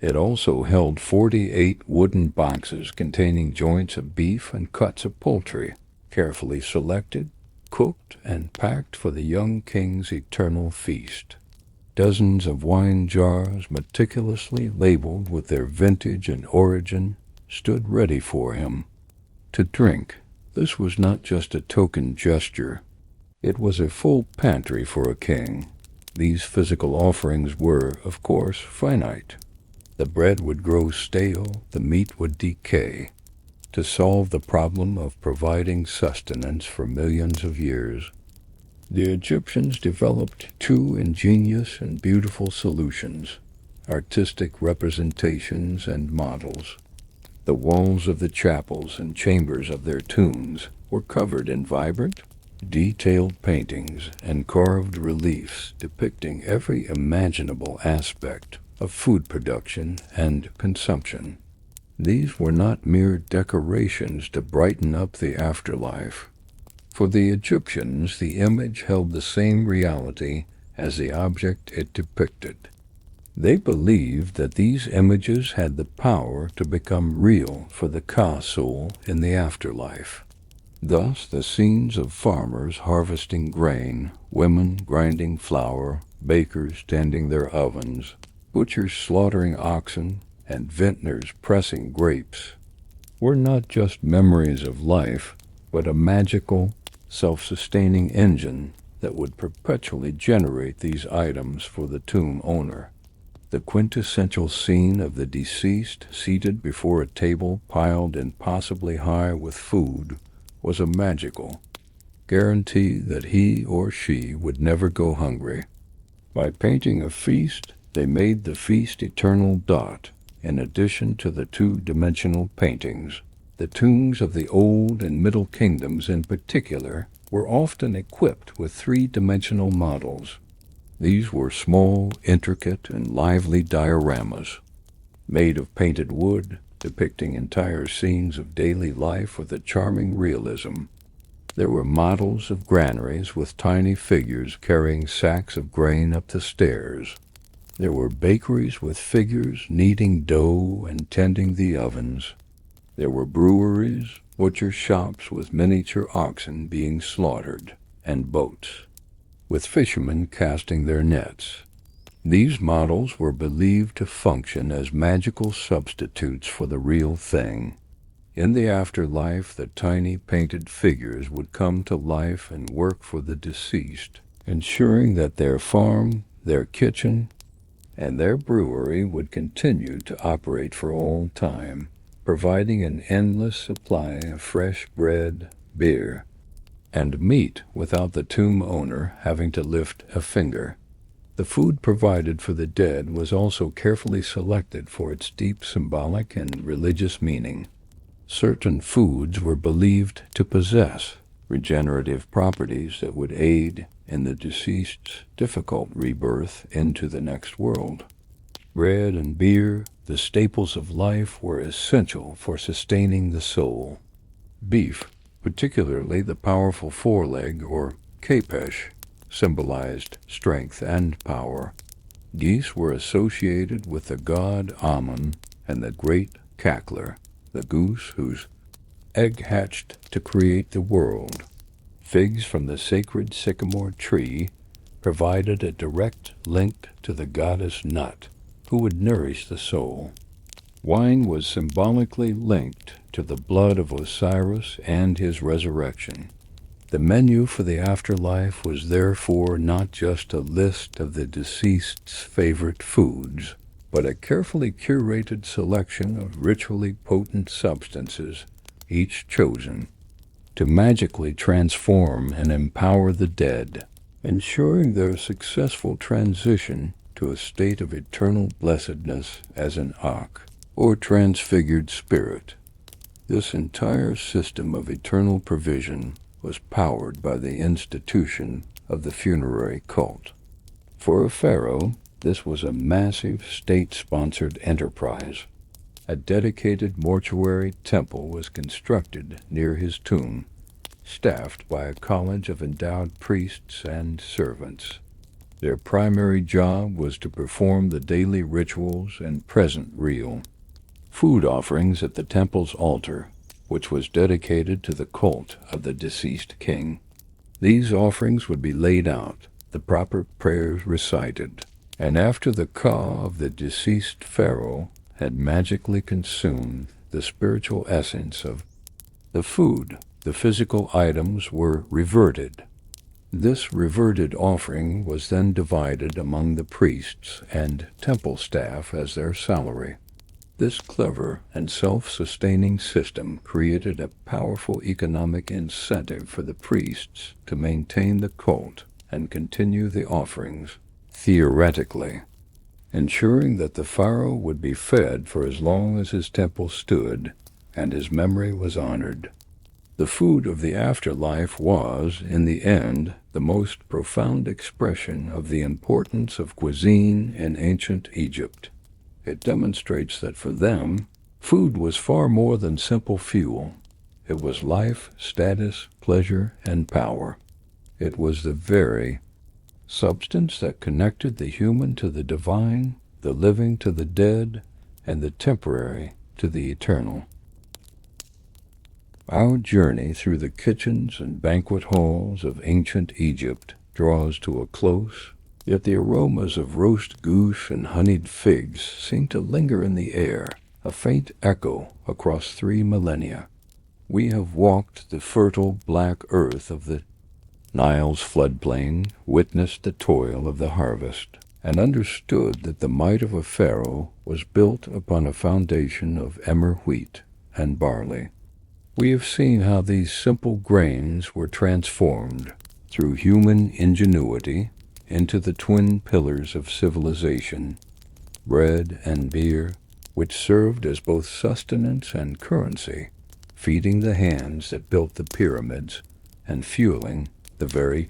It also held 48 wooden boxes containing joints of beef and cuts of poultry, carefully selected, cooked, and packed for the young king's eternal feast. Dozens of wine jars, meticulously labeled with their vintage and origin, stood ready for him to drink. This was not just a token gesture. It was a full pantry for a king. These physical offerings were, of course, finite. The bread would grow stale, the meat would decay. To solve the problem of providing sustenance for millions of years, the Egyptians developed two ingenious and beautiful solutions, artistic representations and models. The walls of the chapels and chambers of their tombs were covered in vibrant, detailed paintings and carved reliefs depicting every imaginable aspect of food production and consumption. These were not mere decorations to brighten up the afterlife. For the Egyptians, the image held the same reality as the object it depicted. They believed that these images had the power to become real for the Ka soul in the afterlife. Thus, the scenes of farmers harvesting grain, women grinding flour, bakers tending their ovens, butchers slaughtering oxen, and vintners pressing grapes were not just memories of life, but a magical, self-sustaining engine that would perpetually generate these items for the tomb owner. The quintessential scene of the deceased seated before a table piled impossibly high with food was a magical guarantee that he or she would never go hungry. By painting a feast, they made the feast eternal. In addition to the two-dimensional paintings, the tombs of the Old and Middle Kingdoms in particular were often equipped with three-dimensional models. These were small, intricate, and lively dioramas, made of painted wood, depicting entire scenes of daily life with a charming realism. There were models of granaries with tiny figures carrying sacks of grain up the stairs. There were bakeries with figures kneading dough and tending the ovens. There were breweries, butcher shops with miniature oxen being slaughtered, and boats, with fishermen casting their nets. These models were believed to function as magical substitutes for the real thing. In the afterlife, the tiny painted figures would come to life and work for the deceased, ensuring that their farm, their kitchen, and their brewery would continue to operate for all time, providing an endless supply of fresh bread, beer, and meat without the tomb owner having to lift a finger. The food provided for the dead was also carefully selected for its deep symbolic and religious meaning. Certain foods were believed to possess regenerative properties that would aid in the deceased's difficult rebirth into the next world. Bread and beer, the staples of life, were essential for sustaining the soul. Beef, particularly the powerful foreleg or capesh, symbolized strength and power. Geese were associated with the god Amun and the great cackler, the goose whose egg hatched to create the world. Figs from the sacred sycamore tree provided a direct link to the goddess Nut, who would nourish the soul. Wine was symbolically linked to the blood of Osiris and his resurrection. The menu for the afterlife was therefore not just a list of the deceased's favorite foods, but a carefully curated selection of ritually potent substances, each chosen to magically transform and empower the dead, ensuring their successful transition to a state of eternal blessedness as an Akh, or transfigured spirit. This entire system of eternal provision was powered by the institution of the funerary cult. For a pharaoh, this was a massive state-sponsored enterprise. A dedicated mortuary temple was constructed near his tomb, staffed by a college of endowed priests and servants. Their primary job was to perform the daily rituals and present real food offerings at the temple's altar, which was dedicated to the cult of the deceased king. These offerings would be laid out, the proper prayers recited, and after the ka of the deceased pharaoh had magically consumed the spiritual essence of the food, the physical items were reverted. This reverted offering was then divided among the priests and temple staff as their salary. This clever and self-sustaining system created a powerful economic incentive for the priests to maintain the cult and continue the offerings, theoretically, ensuring that the pharaoh would be fed for as long as his temple stood and his memory was honored. The food of the afterlife was, in the end, the most profound expression of the importance of cuisine in ancient Egypt. It demonstrates that for them, food was far more than simple fuel. It was life, status, pleasure, and power. It was the very substance that connected the human to the divine, the living to the dead, and the temporary to the eternal. Our journey through the kitchens and banquet halls of ancient Egypt draws to a close, yet the aromas of roast goose and honeyed figs seem to linger in the air, a faint echo across 3 millennia. We have walked the fertile black earth of the Nile's floodplain, witnessed the toil of the harvest, and understood that the might of a pharaoh was built upon a foundation of emmer wheat and barley. We have seen how these simple grains were transformed through human ingenuity into the twin pillars of civilization, bread and beer, which served as both sustenance and currency, feeding the hands that built the pyramids and fueling the very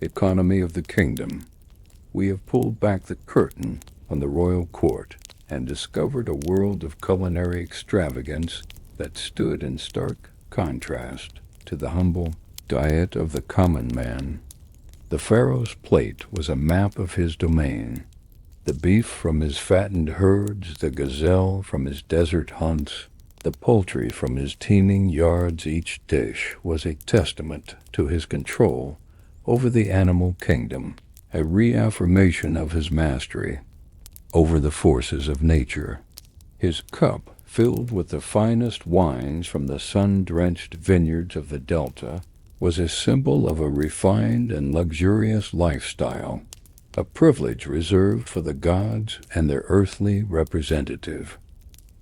economy of the kingdom. We have pulled back the curtain on the royal court and discovered a world of culinary extravagance that stood in stark contrast to the humble diet of the common man. The pharaoh's plate was a map of his domain. The beef from his fattened herds, the gazelle from his desert hunts, the poultry from his teeming yards. Each dish was a testament to his control over the animal kingdom, a reaffirmation of his mastery over the forces of nature. His cup, filled with the finest wines from the sun-drenched vineyards of the Delta, was a symbol of a refined and luxurious lifestyle, a privilege reserved for the gods and their earthly representative.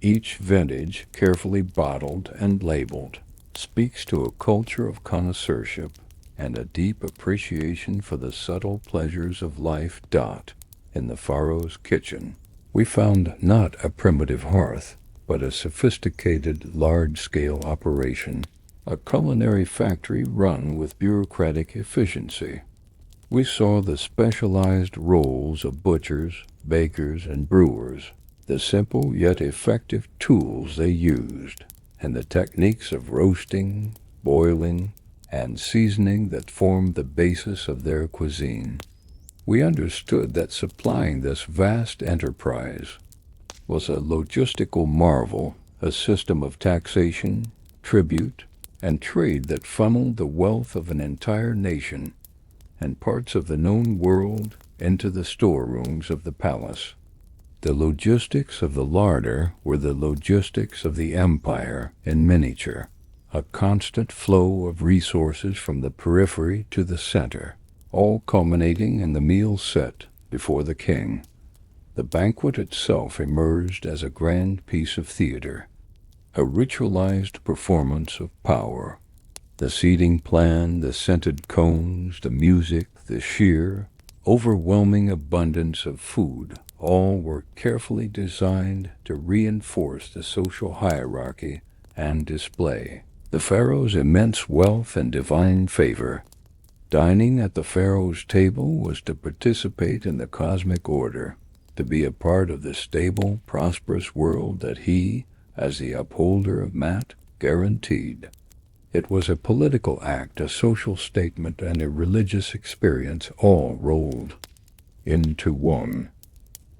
Each vintage, carefully bottled and labeled, speaks to a culture of connoisseurship and a deep appreciation for the subtle pleasures of life. In the Pharaoh's kitchen, we found not a primitive hearth, but a sophisticated, large-scale operation, a culinary factory run with bureaucratic efficiency. We saw the specialized roles of butchers, bakers, and brewers, the simple yet effective tools they used, and the techniques of roasting, boiling, and seasoning that formed the basis of their cuisine. We understood that supplying this vast enterprise was a logistical marvel, a system of taxation, tribute, and trade that funneled the wealth of an entire nation and parts of the known world into the storerooms of the palace. The logistics of the larder were the logistics of the empire in miniature, a constant flow of resources from the periphery to the center, all culminating in the meal set before the king. The banquet itself emerged as a grand piece of theater, a ritualized performance of power. The seating plan, the scented cones, the music, the sheer, overwhelming abundance of food, all were carefully designed to reinforce the social hierarchy and display the pharaoh's immense wealth and divine favor. Dining at the pharaoh's table was to participate in the cosmic order, to be a part of the stable, prosperous world that he, as the upholder of Mat, guaranteed. It was a political act, a social statement, and a religious experience all rolled into one.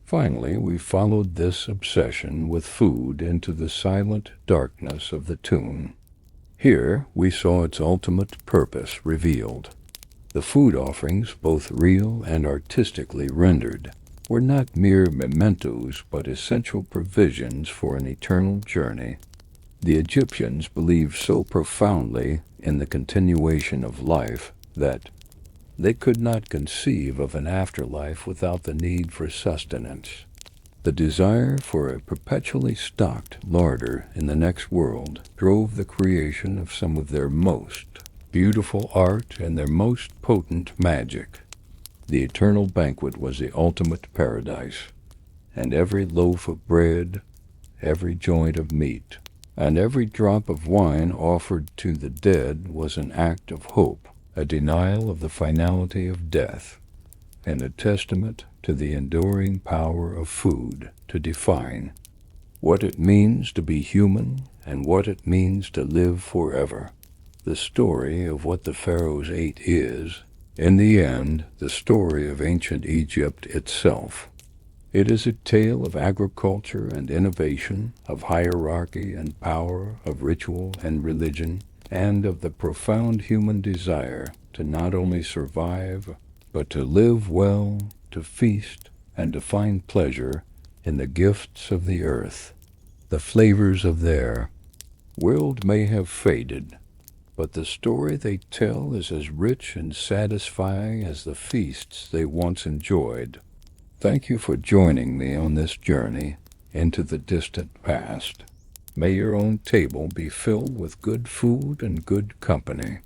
Finally, we followed this obsession with food into the silent darkness of the tomb. Here we saw its ultimate purpose revealed. The food offerings, both real and artistically rendered, were not mere mementos but essential provisions for an eternal journey. The Egyptians believed so profoundly in the continuation of life that they could not conceive of an afterlife without the need for sustenance. The desire for a perpetually stocked larder in the next world drove the creation of some of their most beautiful art and their most potent magic. The eternal banquet was the ultimate paradise, and every loaf of bread, every joint of meat, and every drop of wine offered to the dead was an act of hope, a denial of the finality of death, and a testament to the enduring power of food to define what it means to be human and what it means to live forever. The story of what the pharaohs ate is, in the end, the story of ancient Egypt itself. It is a tale of agriculture and innovation, of hierarchy and power, of ritual and religion, and of the profound human desire to not only survive, but to live well, to feast, and to find pleasure in the gifts of the earth. The flavors of their world may have faded, but the story they tell is as rich and satisfying as the feasts they once enjoyed. Thank you for joining me on this journey into the distant past. May your own table be filled with good food and good company.